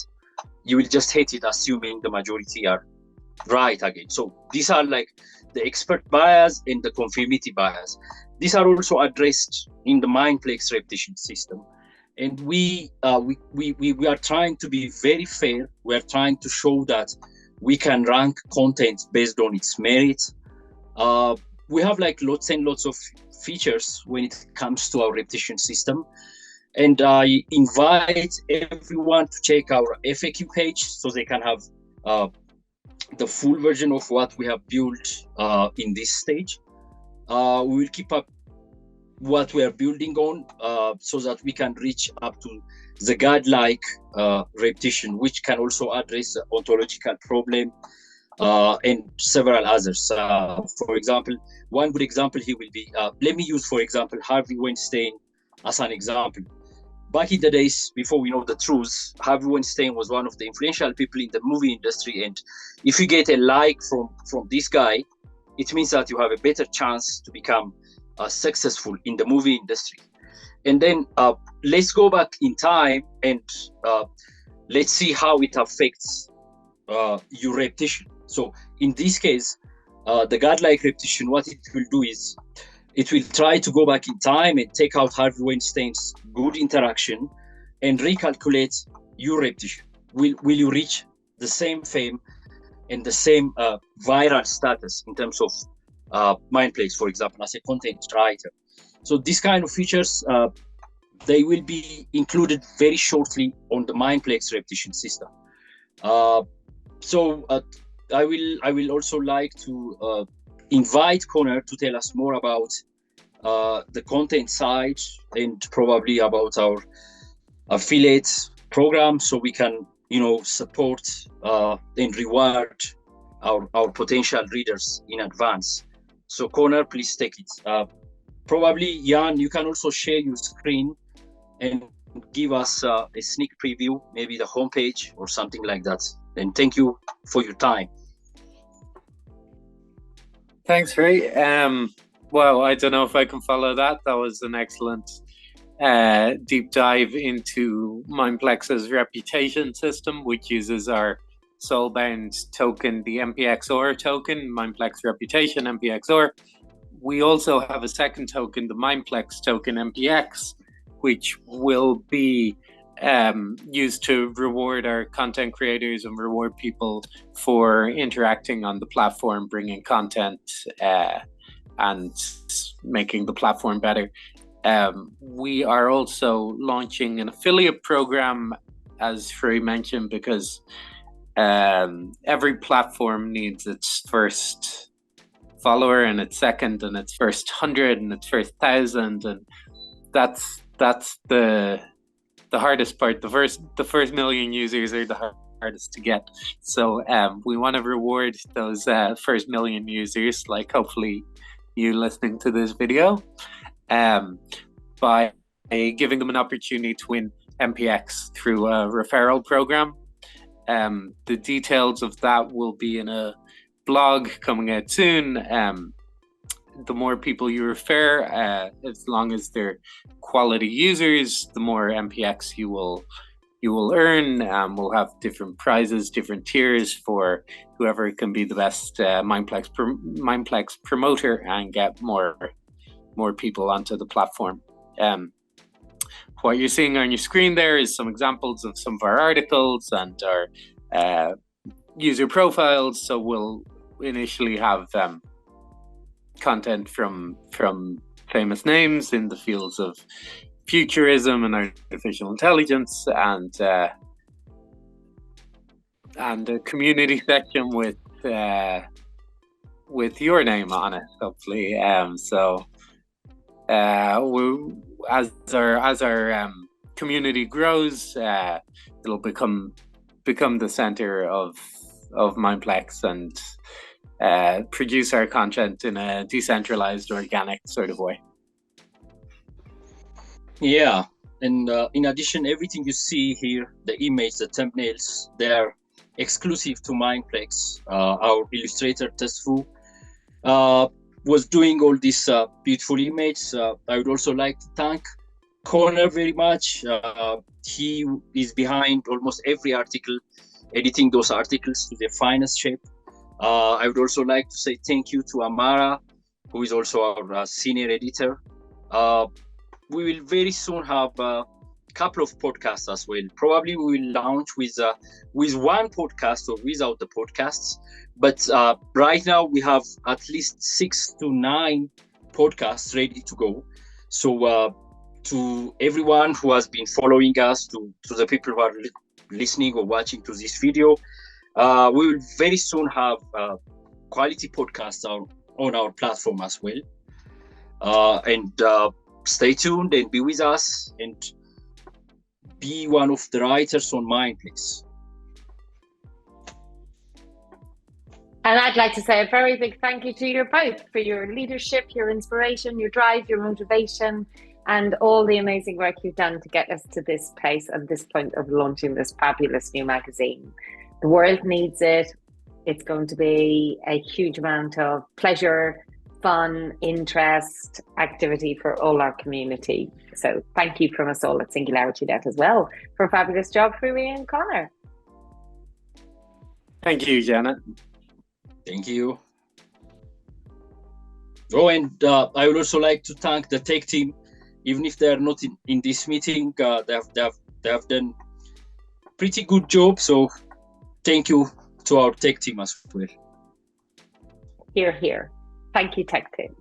you will just hate it, assuming the majority are right again. So these are like the expert bias and the conformity bias. These are also addressed in the Mindplex reputation system. And we are trying to be very fair. We are trying to show that we can rank content based on its merit. we have like lots and lots of features when it comes to our repetition system. And I invite everyone to check our FAQ page so they can have the full version of what we have built in this stage. We will keep up what we are building on so that we can reach up to the godlike repetition, which can also address the ontological problem and several others. For example, one good example here will be, let me use, for example, Harvey Weinstein as an example. Back in the days, before we know the truth, Harvey Weinstein was one of the influential people in the movie industry. And if you get a like from this guy, it means that you have a better chance to become successful in the movie industry. And then let's go back in time and let's see how it affects your repetition. So in this case, the godlike repetition, what it will do is it will try to go back in time and take out Harvey Weinstein's good interaction and recalculate your repetition. Will you reach the same fame and the same viral status in terms of Mindplex, for example, as a content writer? So these kind of features, they will be included very shortly on the Mindplex repetition system. So I will also like to invite Conor to tell us more about the content side and probably about our affiliate program, so we can, support and reward our potential readers in advance. So Conor, please take it. Probably Jan, you can also share your screen and give us a sneak preview, maybe the homepage or something like that. And thank you for your time. Thanks, Hruy. Well, I don't know if I can follow that. That was an excellent deep dive into Mindplex's reputation system, which uses our soulbound token, the MPXOR token, Mindplex Reputation, MPXOR. We also have a second token, the Mindplex token, MPX, which will be used to reward our content creators and reward people for interacting on the platform, bringing content and making the platform better. We are also launching an affiliate program, as Hruy mentioned, because every platform needs its first follower and its second and its first 100 and its first 1,000, and that's the hardest part. The first million users are the hardest to get. So we want to reward those first million users, like hopefully you listening to this video, by giving them an opportunity to win MPX through a referral program. The details of that will be in a blog coming out soon. The more people you refer, as long as they're quality users, the more MPX you will earn. We'll have different prizes, different tiers for whoever can be the best Mindplex promoter and get more people onto the platform. What you're seeing on your screen there is some examples of some of our articles and our user profiles. So we'll initially have content from famous names in the fields of futurism and artificial intelligence, and a community section with your name on it, hopefully. So as our community grows, it'll become the center of Mindplex and produce our content in a decentralized, organic sort of way. Yeah, and in addition, everything you see here, the image, the thumbnails, they're exclusive to Mindplex. Our illustrator Tesfu was doing all these beautiful images. I would also like to thank Conor very much. He is behind almost every article, editing those articles to their finest shape. I would also like to say thank you to Amara, who is also our senior editor. We will very soon have a couple of podcasts as well. Probably we will launch with one podcast or without the podcasts. But right now we have at least 6 to 9 podcasts ready to go. So to everyone who has been following us, to the people who are listening or watching to this video, we will very soon have quality podcasts on our platform as well. And stay tuned and be with us and be one of the writers on Mindplex. And I'd like to say a very big thank you to you both for your leadership, your inspiration, your drive, your motivation, and all the amazing work you've done to get us to this place and this point of launching this fabulous new magazine. The world needs it. It's going to be a huge amount of pleasure, fun, interest, activity for all our community. So thank you from us all at SingularityNET as well for a fabulous job, Hruy and Conor. Thank you, Janet. Thank you. Oh, and I would also like to thank the tech team. Even if they are not in this meeting, they have done pretty good job. So thank you to our tech team as well. Hear, hear. Thank you, tech team.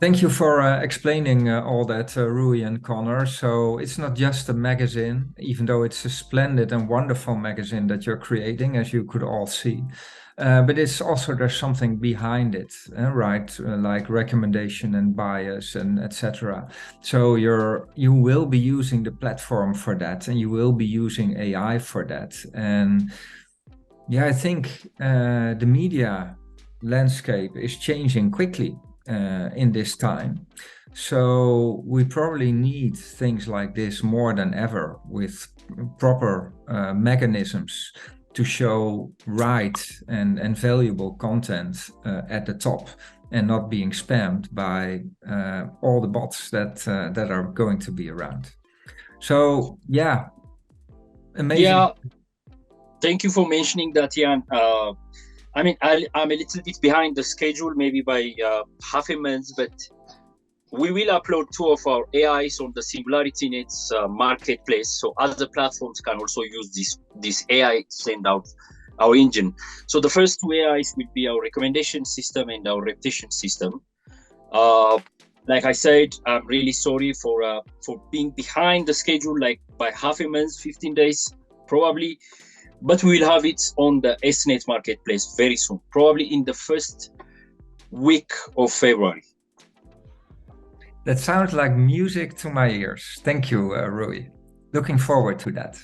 Thank you for explaining all that, Hruy and Conor. So it's not just a magazine, even though it's a splendid and wonderful magazine that you're creating, as you could all see. But it's also, there's something behind it, right? Like recommendation and bias and etc. So you will be using the platform for that, and you will be using AI for that. And yeah, I think the media landscape is changing quickly in this time. So we probably need things like this more than ever, with proper mechanisms to show right and valuable content at the top, and not being spammed by all the bots that are going to be around. So yeah, amazing. Yeah, thank you for mentioning that, Jan. I mean, I'm a little bit behind the schedule, maybe by half a month, but we will upload 2 of our AIs on the SingularityNET's marketplace, so other platforms can also use this AI to send out our engine. So the first 2 AIs will be our recommendation system and our reputation system. Like I said, I'm really sorry for being behind the schedule, like by half a month, 15 days probably, but we will have it on the SNET marketplace very soon, probably in the first week of February. That sounds like music to my ears. Thank you, Hruy. Looking forward to that.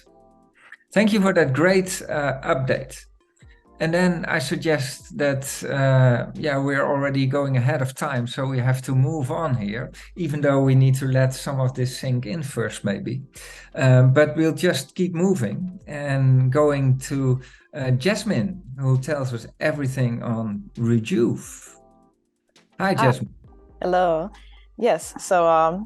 Thank you for that great update. And then I suggest that, we're already going ahead of time, so we have to move on here, even though we need to let some of this sink in first, maybe. But we'll just keep moving and going to Jasmine, who tells us everything on Rejuve. Hi, Jasmine. Hello. Yes, so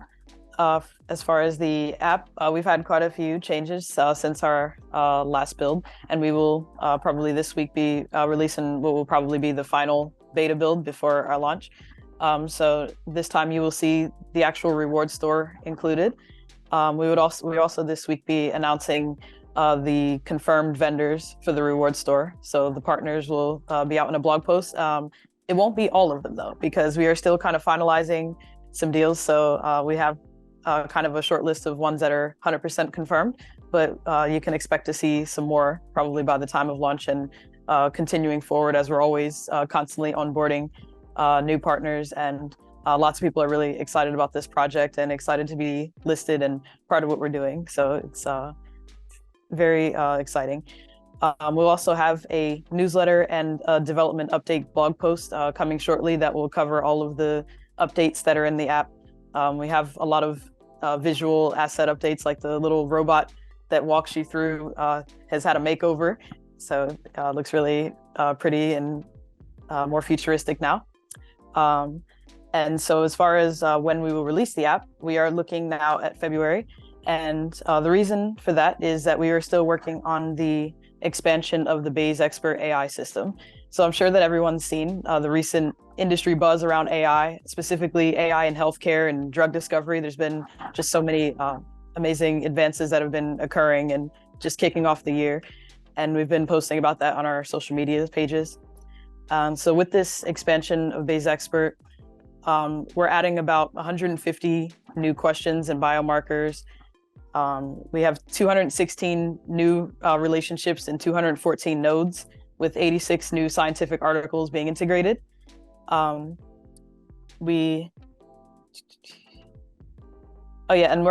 as far as the app, we've had quite a few changes since our last build, and we will probably this week be releasing what will probably be the final beta build before our launch. So this time you will see the actual reward store included. We also this week be announcing the confirmed vendors for the reward store. So the partners will be out in a blog post. It won't be all of them though, because we are still kind of finalizing some deals. So we have kind of a short list of ones that are 100% confirmed, but you can expect to see some more probably by the time of launch, and continuing forward, as we're always constantly onboarding new partners, and lots of people are really excited about this project and excited to be listed and part of what we're doing. So it's very exciting. We'll also have a newsletter and a development update blog post coming shortly that will cover all of the updates that are in the app. We have a lot of visual asset updates, like the little robot that walks you through has had a makeover. So it looks really pretty and more futuristic now. And so as far as when we will release the app, we are looking now at February. And the reason for that is that we are still working on the expansion of the Bayes Expert AI system. So I'm sure that everyone's seen the recent industry buzz around AI, specifically AI in healthcare and drug discovery. There's been just so many amazing advances that have been occurring and just kicking off the year. and we've been posting about that on our social media pages. So with this expansion of Bayes Expert, we're adding about 150 new questions and biomarkers. We have 216 new relationships and 214 nodes, with 86 new scientific articles being integrated. And we're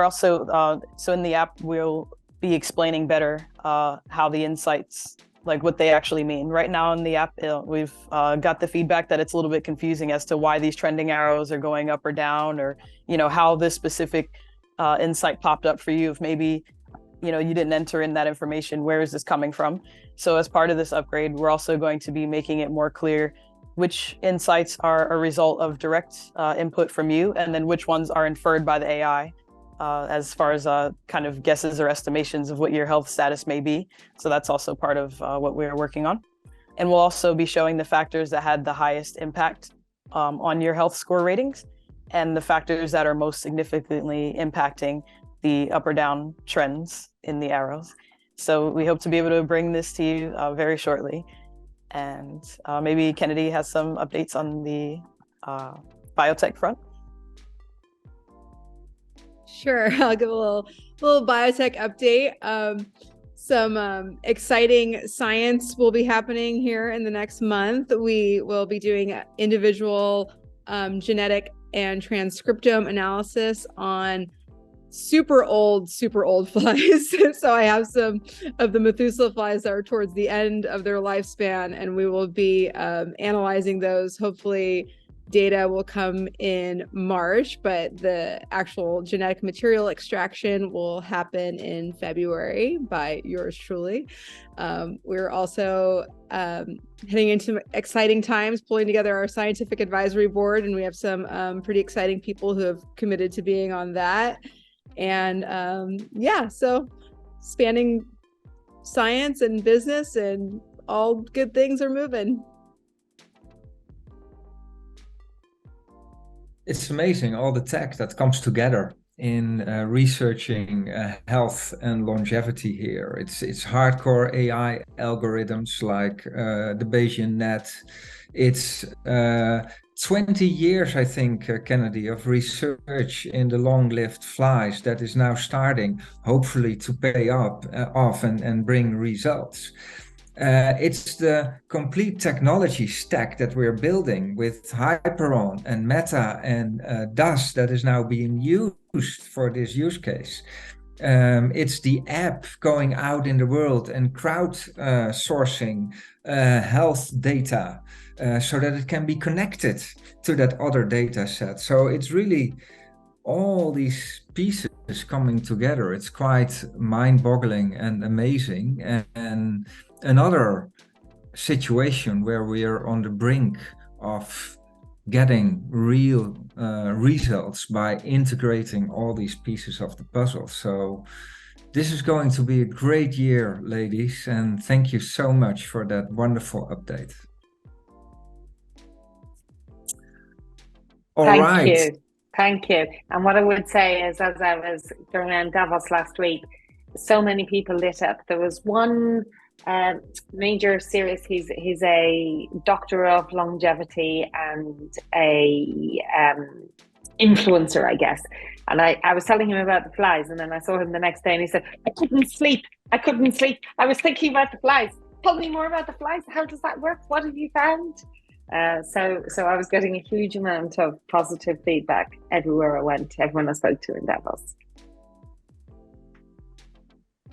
also, so in the app, we'll be explaining better how the insights, like what they actually mean. Right now in the app, we've got the feedback that it's a little bit confusing as to why these trending arrows are going up or down, or, how this specific insight popped up for you. If maybe, you didn't enter in that information, where is this coming from? So as part of this upgrade, we're also going to be making it more clear which insights are a result of direct input from you, and then which ones are inferred by the AI, as far as kind of guesses or estimations of what your health status may be. So that's also part of what we're working on. And we'll also be showing the factors that had the highest impact on your health score ratings, and the factors that are most significantly impacting the up or down trends in the arrows. So we hope to be able to bring this to you very shortly. And maybe Kennedy has some updates on the biotech front. Sure, I'll give a little biotech update. Some exciting science will be happening here in the next month. We will be doing individual genetic and transcriptome analysis on super old flies. So I have some of the Methuselah flies that are towards the end of their lifespan, and we will be analyzing those. Hopefully data will come in March, but the actual genetic material extraction will happen in February by yours truly. We're also heading into exciting times, pulling together our scientific advisory board, and we have some pretty exciting people who have committed to being on that. And so spanning science and business, and all good things are moving. It's amazing, all the tech that comes together in researching health and longevity here. It's hardcore AI algorithms like the Bayesian net. It's 20 years, I think, Kennedy, of research in the long-lived flies that is now starting, hopefully, to pay off and bring results. It's the complete technology stack that we're building with Hyperon and Meta and DAS that is now being used for this use case. It's the app going out in the world and crowdsourcing health data so that it can be connected to that other data set. So it's really all these pieces coming together. It's quite mind-boggling and amazing. And another situation where we are on the brink of getting real results by integrating all these pieces of the puzzle. So this is going to be a great year, ladies, and thank you so much for that wonderful update. Thank you. And what I would say is, as I was during Davos last week, so many people lit up. There was one major serious, he's a doctor of longevity and a influencer, I guess. And I was telling him about the flies, and then I saw him the next day and he said, I couldn't sleep. I was thinking about the flies. Tell me more about the flies. How does that work? What have you found? So I was getting a huge amount of positive feedback everywhere I went, everyone I spoke to in Davos.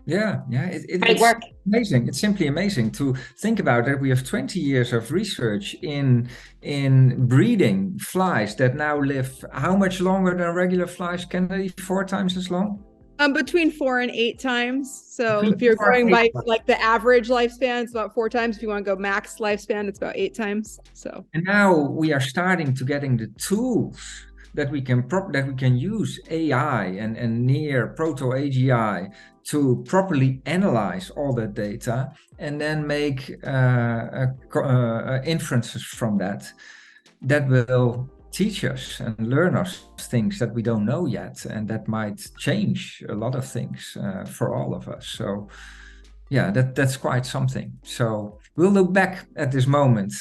It's amazing. It's simply amazing to think about that. We have 20 years of research in breeding flies that now live how much longer than regular flies? Can they 4 times as long? Between 4 and 8 times. So if you're going by like the average lifespan, it's about 4 times. If you want to go max lifespan, it's about 8 times. So and now we are starting to getting the tools that we can use AI and near proto AGI to properly analyze all that data and then make inferences from that will teach us and learn us things that we don't know yet, and that might change a lot of things for all of us. So yeah, that's quite something. So we'll look back at this moment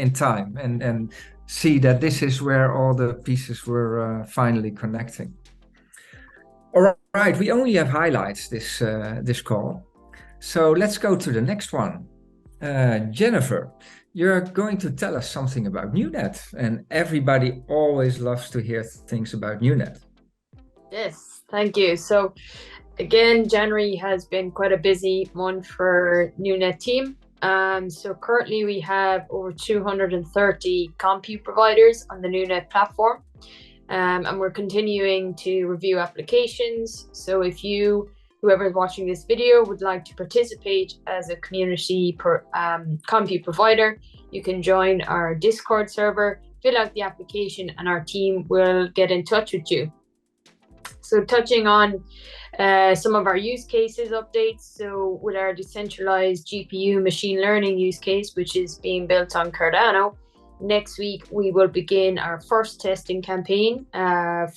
in time and see that this is where all the pieces were finally connecting. All right, we only have highlights this call. So let's go to the next one. Jennifer, you're going to tell us something about NuNet, and everybody always loves to hear things about NuNet. Yes, thank you. So again, January has been quite a busy month for NuNet team. So currently we have over 230 compute providers on the NuNet platform. And we're continuing to review applications. So if whoever is watching this video would like to participate as a community compute provider, you can join our Discord server, fill out the application, and our team will get in touch with you. So touching on some of our use cases updates. So with our decentralized GPU machine learning use case, which is being built on Cardano, next week we will begin our first testing campaign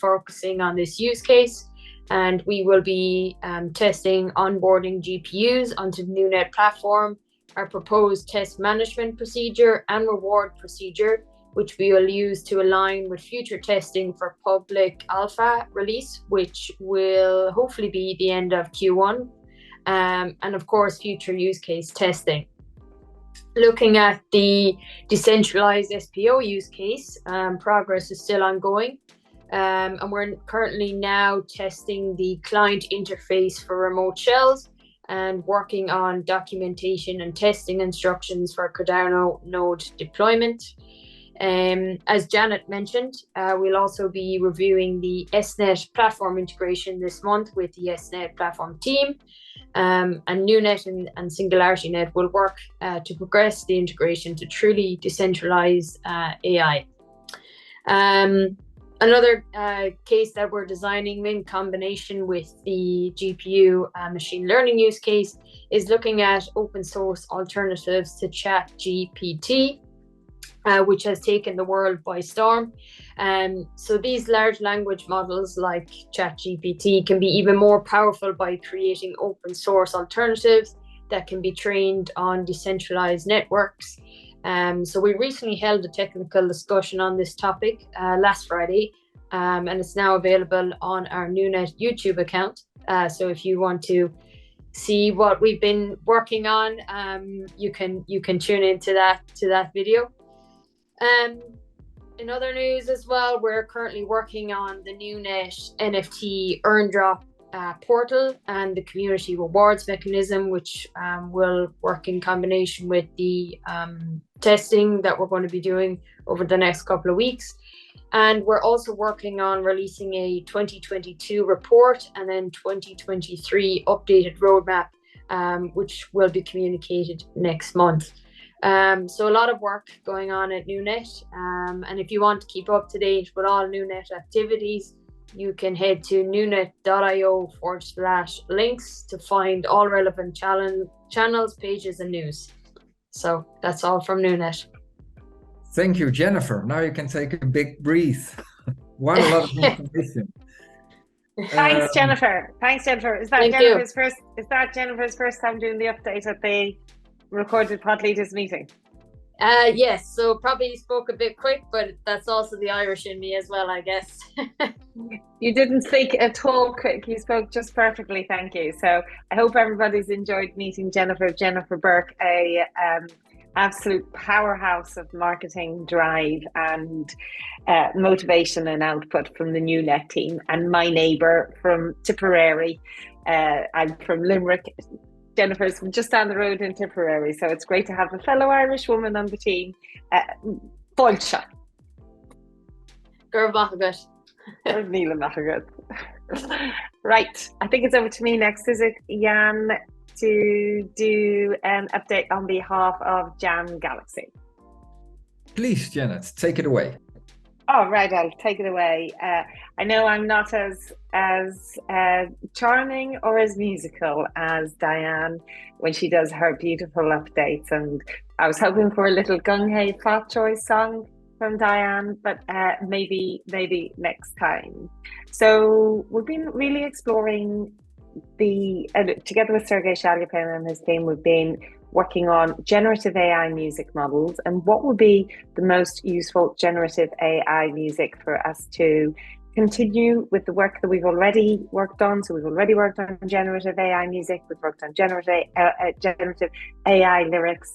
focusing on this use case. And we will be testing onboarding GPUs onto the NuNet platform, our proposed test management procedure and reward procedure, which we will use to align with future testing for public alpha release, which will hopefully be the end of Q1, and of course, future use case testing. Looking at the decentralized SPO use case, progress is still ongoing. And we're currently now testing the client interface for remote shells and working on documentation and testing instructions for Cardano node deployment. As Janet mentioned, we'll also be reviewing the SNet platform integration this month with the SNet platform team. And NuNet and SingularityNET will work to progress the integration to truly decentralized AI. Another case that we're designing in combination with the GPU machine learning use case is looking at open source alternatives to ChatGPT, which has taken the world by storm. So these large language models like ChatGPT can be even more powerful by creating open source alternatives that can be trained on decentralized networks. So we recently held a technical discussion on this topic last Friday, and it's now available on our NuNet YouTube account. So if you want to see what we've been working on, you can tune into that video. In other news as well, we're currently working on the NuNet NFT earn drop portal and the community rewards mechanism, which will work in combination with the testing that we're going to be doing over the next couple of weeks. And we're also working on releasing a 2022 report and then 2023 updated roadmap, which will be communicated next month. So a lot of work going on at NuNet. And if you want to keep up to date with all NuNet activities, you can head to nunet.io/links to find all relevant channels, pages, and news. So that's all from NuNet. Thank you, Jennifer. Now you can take a big breath. What a lot of information. Thanks, Jennifer. Thanks, Jennifer. Is that Jennifer's first time doing the update at the recorded pod leaders meeting? Yes, so probably spoke a bit quick, but that's also the Irish in me as well, I guess. You didn't speak at all quick. You spoke just perfectly. Thank you. So I hope everybody's enjoyed meeting Jennifer Bourke, a absolute powerhouse of marketing drive and motivation and output from the NuNet team, and my neighbour from Tipperary. I'm from Limerick. Jennifer's from just down the road in Tipperary, so it's great to have a fellow Irish woman on the team. Fáilte. Gur machagat. Right, I think it's over to me next. Is it Jan to do an update on behalf of Jam Galaxy? Please, Janet, take it away. Oh, right, I'll take it away. I know I'm not as charming or as musical as Diane when she does her beautiful updates, and I was hoping for a little Gung Hei Fat Choice song from Diane, but maybe next time. So we've been really exploring together with Sergey Shalyapin and his team, we've been working on generative AI music models and what would be the most useful generative AI music for us to continue with the work that we've already worked on. So we've already worked on generative AI music, we've worked on generative AI lyrics.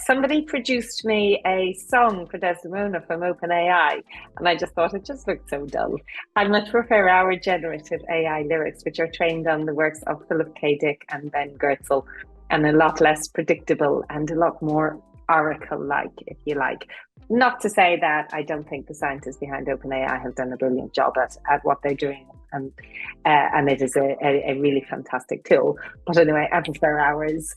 Somebody produced me a song for Desdemona from OpenAI, and I just thought it just looked so dull. I much prefer our generative AI lyrics, which are trained on the works of Philip K. Dick and Ben Goertzel, and a lot less predictable and a lot more Oracle-like, if you like. Not to say that I don't think the scientists behind OpenAI have done a brilliant job at what they're doing, and it is a really fantastic tool. But anyway, I prefer ours.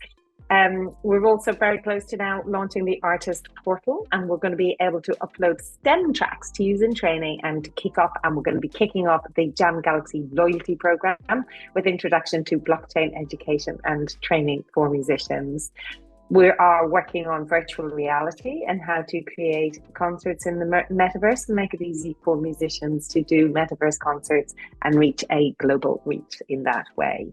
We're also very close to now launching the artist portal, and we're going to be able to upload STEM tracks to use in training and to kick off. And we're going to be kicking off the Jam Galaxy loyalty program with introduction to blockchain education and training for musicians. We are working on virtual reality and how to create concerts in the metaverse and make it easy for musicians to do metaverse concerts and reach a global reach in that way.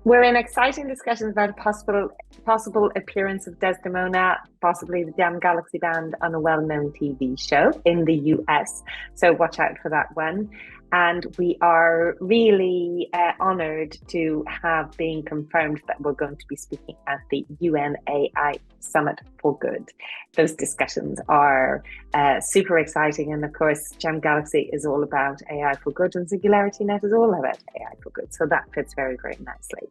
We're in exciting discussions about a possible appearance of Desdemona, possibly the Jam Galaxy Band, on a well-known TV show in the US. So watch out for that one. And we are really honoured to have been confirmed that we're going to be speaking at the UN AI Summit for Good. Those discussions are super exciting. And of course, Jam Galaxy is all about AI for good, and SingularityNET is all about AI for good. So that fits very, very nicely.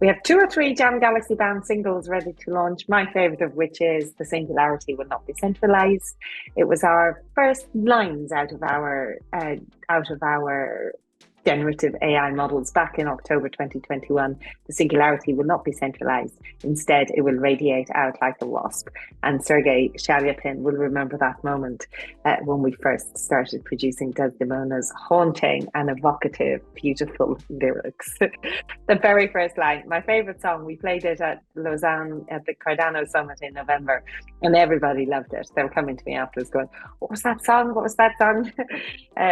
We have 2 or 3 Jam Galaxy Band singles ready to launch, my favourite of which is The Singularity Will Not Be Centralized. It was our first lines out of our generative AI models back in October 2021. The singularity will not be centralized. Instead, it will radiate out like a wasp. And Sergey Shalyapin will remember that moment when we first started producing Desdemona's haunting and evocative, beautiful lyrics. The very first line, my favorite song, we played it at Lausanne at the Cardano Summit in November, and everybody loved it. They were coming to me afterwards going, what was that song? What was that song?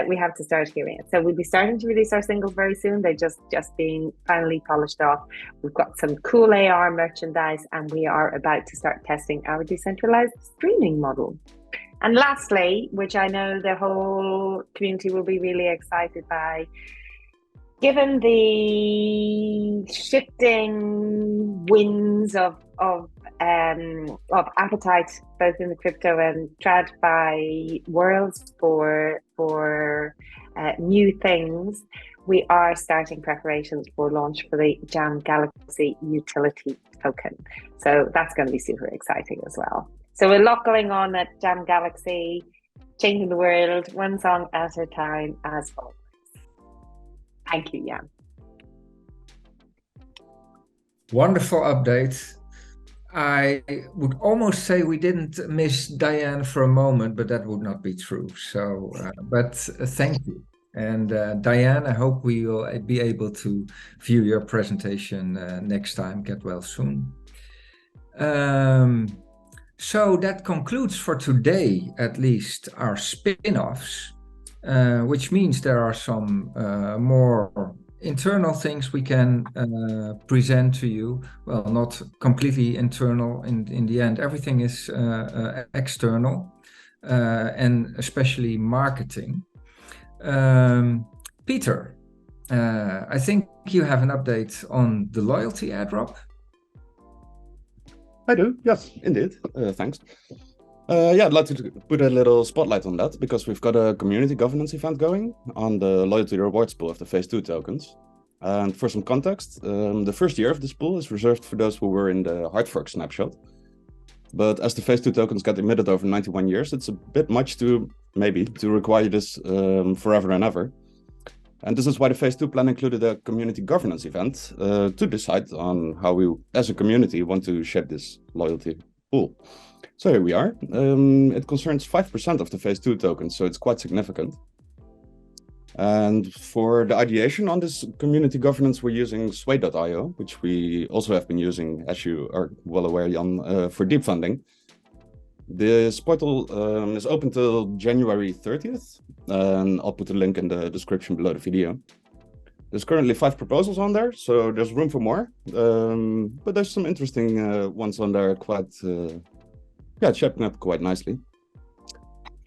We have to start hearing it. So we'll be starting to release our singles very soon. They're just being finally polished off. We've got some cool AR merchandise, and we are about to start testing our decentralized streaming model. And lastly, which I know the whole community will be really excited by, given the shifting winds of appetite both in the crypto and TradFi worlds for new things, we are starting preparations for launch for the Jam Galaxy utility token. So that's going to be super exciting as well. So a lot going on at Jam Galaxy, changing the world one song at a time as always. Thank you, Jan. Wonderful update. I would almost say we didn't miss Diane for a moment, but that would not be true. So, but thank you. And Diane, I hope we will be able to view your presentation next time. Get well soon. So that concludes for today, at least, our spin-offs, which means there are some more internal things we can present to you. Well, not completely internal in the end. Everything is external, and especially marketing. Peter, I think you have an update on the loyalty airdrop. I do, yes, indeed. Thanks. Yeah, I'd like to put a little spotlight on that because we've got a community governance event going on the loyalty rewards pool of the Phase 2 tokens. And for some context, the first year of this pool is reserved for those who were in the hard fork snapshot. But as the Phase 2 tokens get emitted over 91 years, it's a bit much to require this forever and ever. And this is why the Phase 2 plan included a community governance event to decide on how we, as a community, want to shape this loyalty pool. So here we are. It concerns 5% of the Phase 2 tokens, so it's quite significant. And for the ideation on this community governance, we're using Sway.io, which we also have been using, as you are well aware, Jan, for deep funding. This portal is open till January 30th, and I'll put a link in the description below the video. There's currently 5 proposals on there, so there's room for more. But there's some interesting ones on there, quite shaping up quite nicely.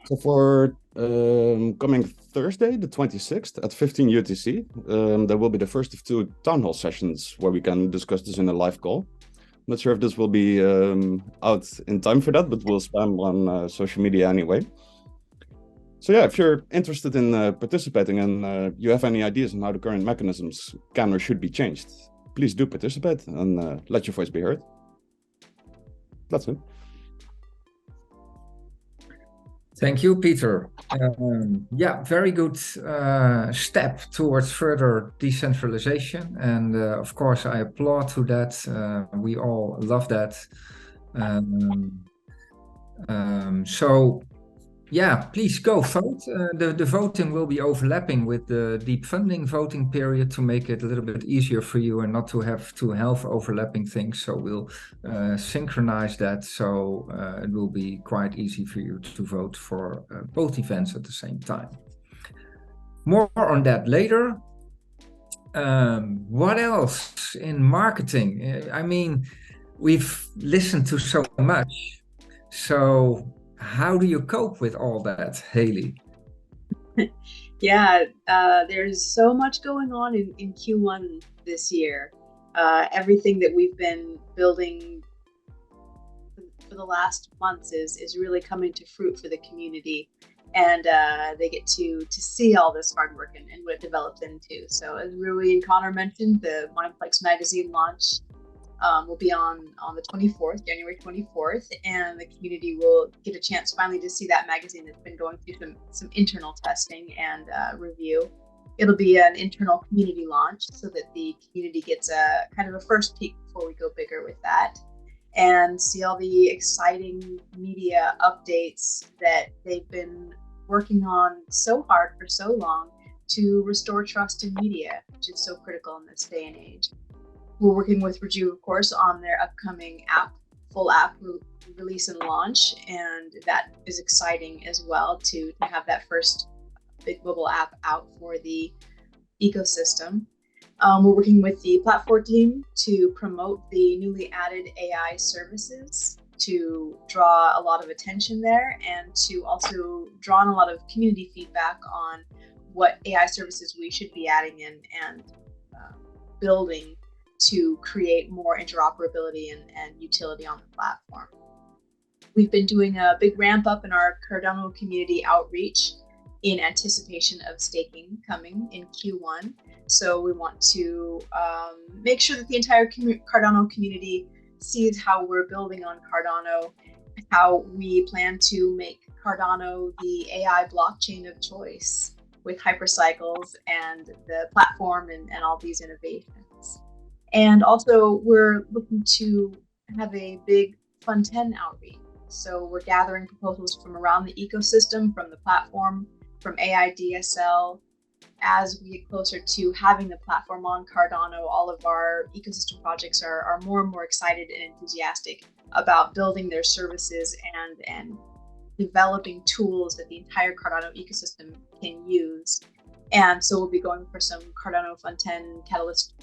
So for coming Thursday, the 26th at 15 UTC, there will be the first of 2 town hall sessions where we can discuss this in a live call. Not sure if this will be out in time for that, but we'll spam on social media anyway. So yeah, if you're interested in participating and you have any ideas on how the current mechanisms can or should be changed, please do participate and let your voice be heard. That's it. Thank you, Peter. Yeah, very good step towards further decentralization. And of course, I applaud to that. We all love that. So yeah, please go vote. The voting will be overlapping with the deep funding voting period to make it a little bit easier for you and not to have overlapping things. So we'll synchronize that, so it will be quite easy for you to vote for both events at the same time. More on that later. What else in marketing? I mean, we've listened to so much. So how do you cope with all that, Haley? Yeah, there's so much going on in Q1 this year. Everything that we've been building for the last months is really coming to fruit for the community, and they get to see all this hard work and what it develops into. So as Hruy and Conor mentioned, the Mindplex magazine launch will be on the 24th, January 24th, and the community will get a chance finally to see that magazine that's been going through some internal testing and review. It'll be an internal community launch so that the community gets a kind of a first peek before we go bigger with that, and see all the exciting media updates that they've been working on so hard for so long to restore trust in media, which is so critical in this day and age. We're working with Rejuve, of course, on their upcoming full app release and launch, and that is exciting as well to have that first big mobile app out for the ecosystem. We're working with the platform team to promote the newly added AI services, to draw a lot of attention there, and to also draw on a lot of community feedback on what AI services we should be adding in and building to create more interoperability and utility on the platform. We've been doing a big ramp up in our Cardano community outreach in anticipation of staking coming in Q1. So we want to make sure that the entire Cardano community sees how we're building on Cardano, how we plan to make Cardano the AI blockchain of choice with hypercycles and the platform and all these innovations. And also, we're looking to have a big Fund 10 outreach. So we're gathering proposals from around the ecosystem, from the platform, from AI DSL. As we get closer to having the platform on Cardano, all of our ecosystem projects are more and more excited and enthusiastic about building their services and developing tools that the entire Cardano ecosystem can use. And so we'll be going for some Cardano Fund 10 Catalyst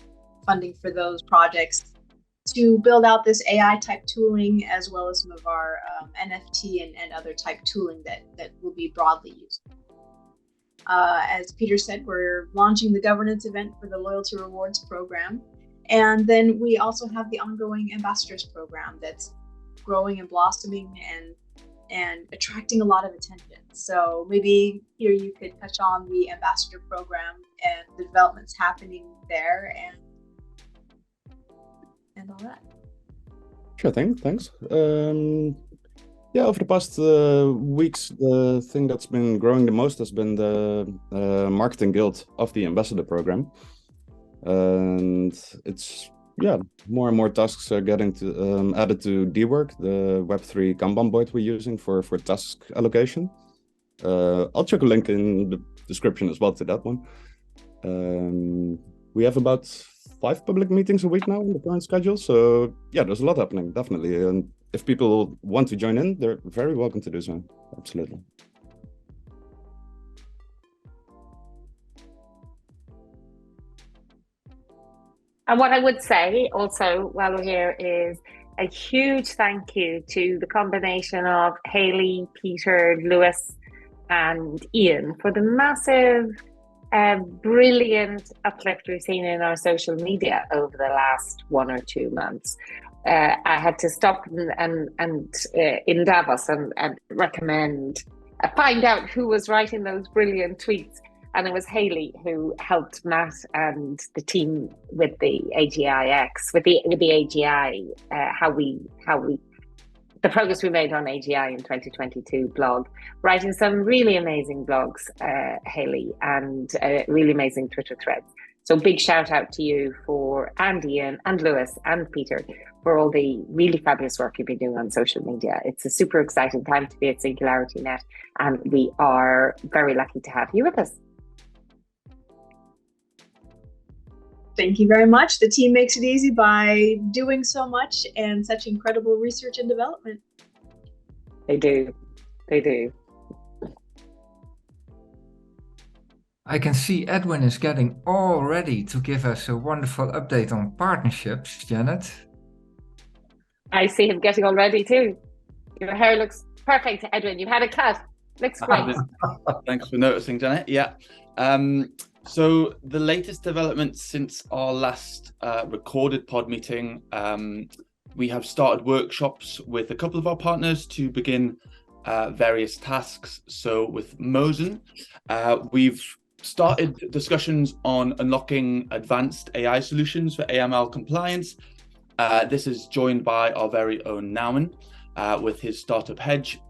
funding for those projects to build out this AI type tooling, as well as some of our NFT and other type tooling that will be broadly used. As Peter said, we're launching the governance event for the Loyalty Rewards program. And then we also have the ongoing ambassadors program that's growing and blossoming and attracting a lot of attention. So maybe here you could touch on the ambassador program and the developments happening there and all that. Sure thing, thanks. Yeah, over the past weeks, the thing that's been growing the most has been the marketing guild of the ambassador program. And it's, yeah, more and more tasks are getting to, added to dwork, the Web3 Kanban board we're using for task allocation. I'll chuck a link in the description as well to that one. We have about 5 public meetings a week now in the current schedule. So yeah, there's a lot happening, definitely. And if people want to join in, they're very welcome to do so. Absolutely. And what I would say also while we're here is a huge thank you to the combination of Hayley, Peter, Lewis, and Ian for the massive, brilliant uplift we've seen in our social media over the last 1 or 2 months. I had to stop and in Davos and recommend, find out who was writing those brilliant tweets. And it was Hayley who helped Matt and the team with the AGIX, with the AGI, the progress we made on AGI in 2022 blog, writing some really amazing blogs, Hayley, and really amazing Twitter threads. So big shout out to you and Ian and Lewis and Peter for all the really fabulous work you've been doing on social media. It's a super exciting time to be at SingularityNET, and we are very lucky to have you with us. Thank you very much. The team makes it easy by doing so much and such incredible research and development. They do. They do. I can see Edwin is getting all ready to give us a wonderful update on partnerships, Janet. I see him getting all ready too. Your hair looks perfect, Edwin. You've had a cut. Looks great. Thanks for noticing, Janet. Yeah. So the latest development since our last recorded pod meeting, we have started workshops with a couple of our partners to begin various tasks. So with Mosen, we've started discussions on unlocking advanced AI solutions for AML compliance. This is joined by our very own Nauman with his startup Hedge.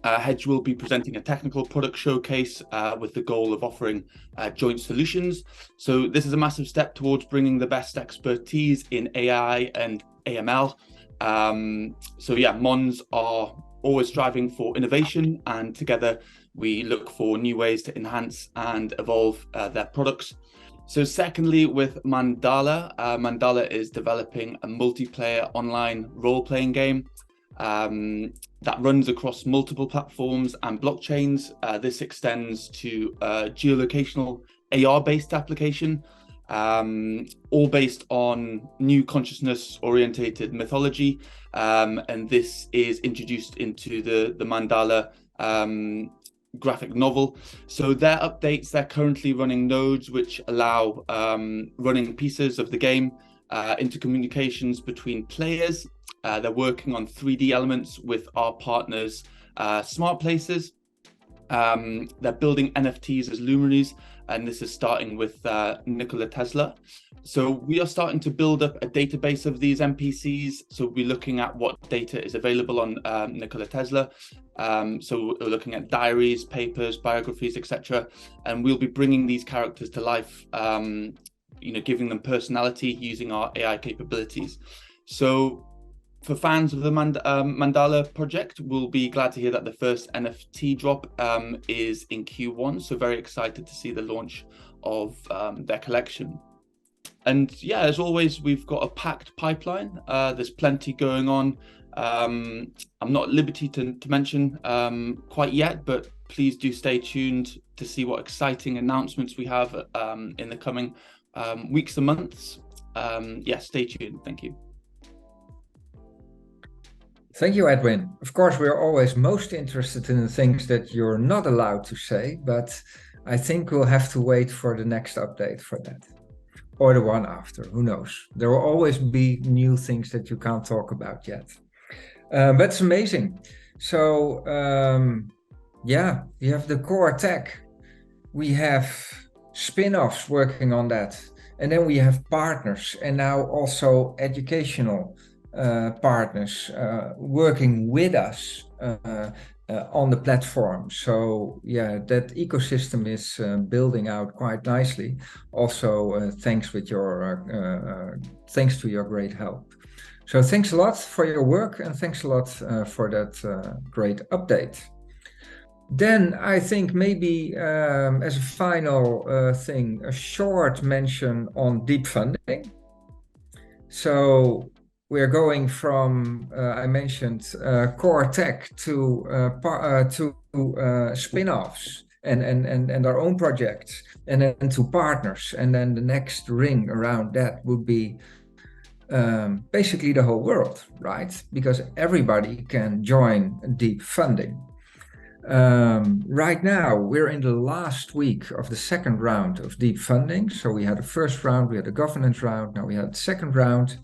Hedge will be presenting a technical product showcase with the goal of offering joint solutions. So this is a massive step towards bringing the best expertise in AI and AML. So yeah, Mons are always striving for innovation, and together we look for new ways to enhance and evolve their products. So secondly, with Mandala, Mandala is developing a multiplayer online role-playing game that runs across multiple platforms and blockchains. This extends to a geolocational AR-based application, all based on new consciousness-orientated mythology, and this is introduced into the Mandala graphic novel. So their updates, they're currently running nodes which allow running pieces of the game into communications between players. They're working on 3D elements with our partners, Smart Places. They're building NFTs as luminaries, and this is starting with Nikola Tesla. So we are starting to build up a database of these NPCs. So we're looking at what data is available on Nikola Tesla. So we're looking at diaries, papers, biographies, etc. And we'll be bringing these characters to life, giving them personality using our AI capabilities. So for fans of the Mandala project, we'll be glad to hear that the first NFT drop is in Q1. So very excited to see the launch of their collection. And yeah, as always, we've got a packed pipeline. There's plenty going on. I'm not at liberty to mention quite yet, but please do stay tuned to see what exciting announcements we have in the coming weeks and months. Yeah, stay tuned. Thank you. Thank you, Edwin. Of course, we're always most interested in the things that you're not allowed to say, but I think we'll have to wait for the next update for that. Or the one after, who knows? There will always be new things that you can't talk about yet. But it's amazing. So, yeah, we have the core tech. We have spin-offs working on that. And then we have partners, and now also educational partners working with us on the platform. So yeah, that ecosystem is building out quite nicely. Also, thanks to your great help. So thanks a lot for your work, and thanks a lot for that great update. Then I think maybe as a final thing, a short mention on deep funding. So we're going from, I mentioned, core tech to spin-offs and our own projects, and then to partners, and then the next ring around that would be basically the whole world, right? Because everybody can join deep funding. Right now, we're in the last week of the second round of deep funding. So we had the first round, we had the governance round, now we had the second round.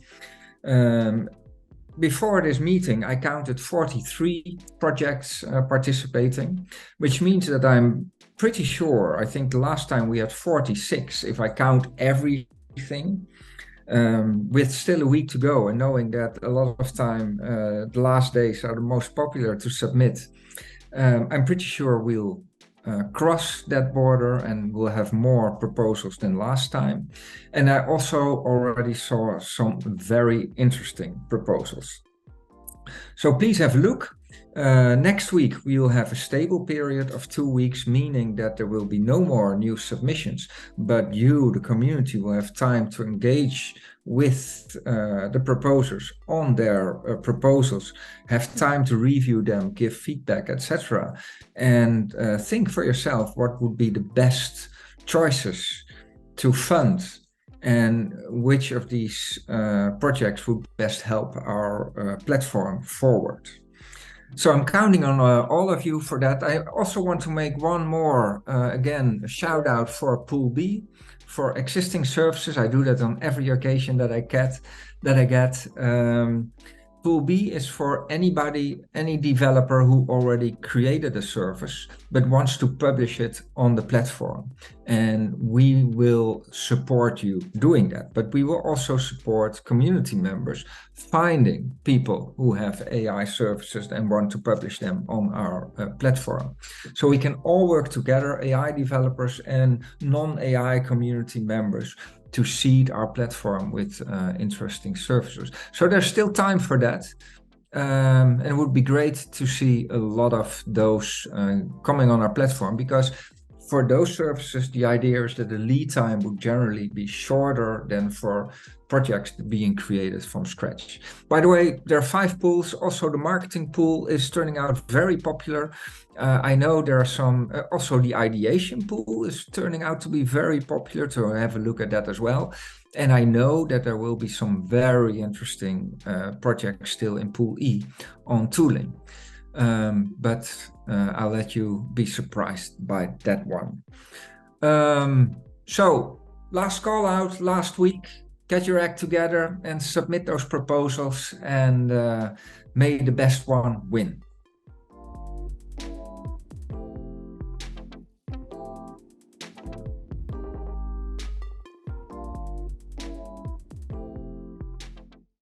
Before this meeting, I counted 43 projects participating, which means that I'm pretty sure, I think the last time we had 46, if I count everything. With still a week to go, and knowing that a lot of time the last days are the most popular to submit, I'm pretty sure we'll cross that border and we'll have more proposals than last time. And I also already saw some very interesting proposals. So please have a look. Next week, we will have a stable period of 2 weeks, meaning that there will be no more new submissions, but you, the community, will have time to engage with the proposers on their proposals, have time to review them, give feedback, etc. And think for yourself what would be the best choices to fund and which of these projects would best help our platform forward. So I'm counting on all of you for that. I also want to make one more, again, a shout out for Pool B, for existing services. I do that on every occasion that I get. Pool B is for anybody, any developer who already created a service but wants to publish it on the platform. And we will support you doing that. But we will also support community members finding people who have AI services and want to publish them on our platform. So we can all work together, AI developers and non-AI community members, to seed our platform with interesting services. So there's still time for that. And it would be great to see a lot of those coming on our platform, because for those services, the idea is that the lead time would generally be shorter than for projects being created from scratch. By the way, there are 5 pools. Also, the marketing pool is turning out very popular. I know there are some, also the ideation pool is turning out to be very popular, so have a look at that as well. And I know that there will be some very interesting projects still in Pool E on tooling. But I'll let you be surprised by that one. So last call out, last week, get your act together and submit those proposals, and may the best one win.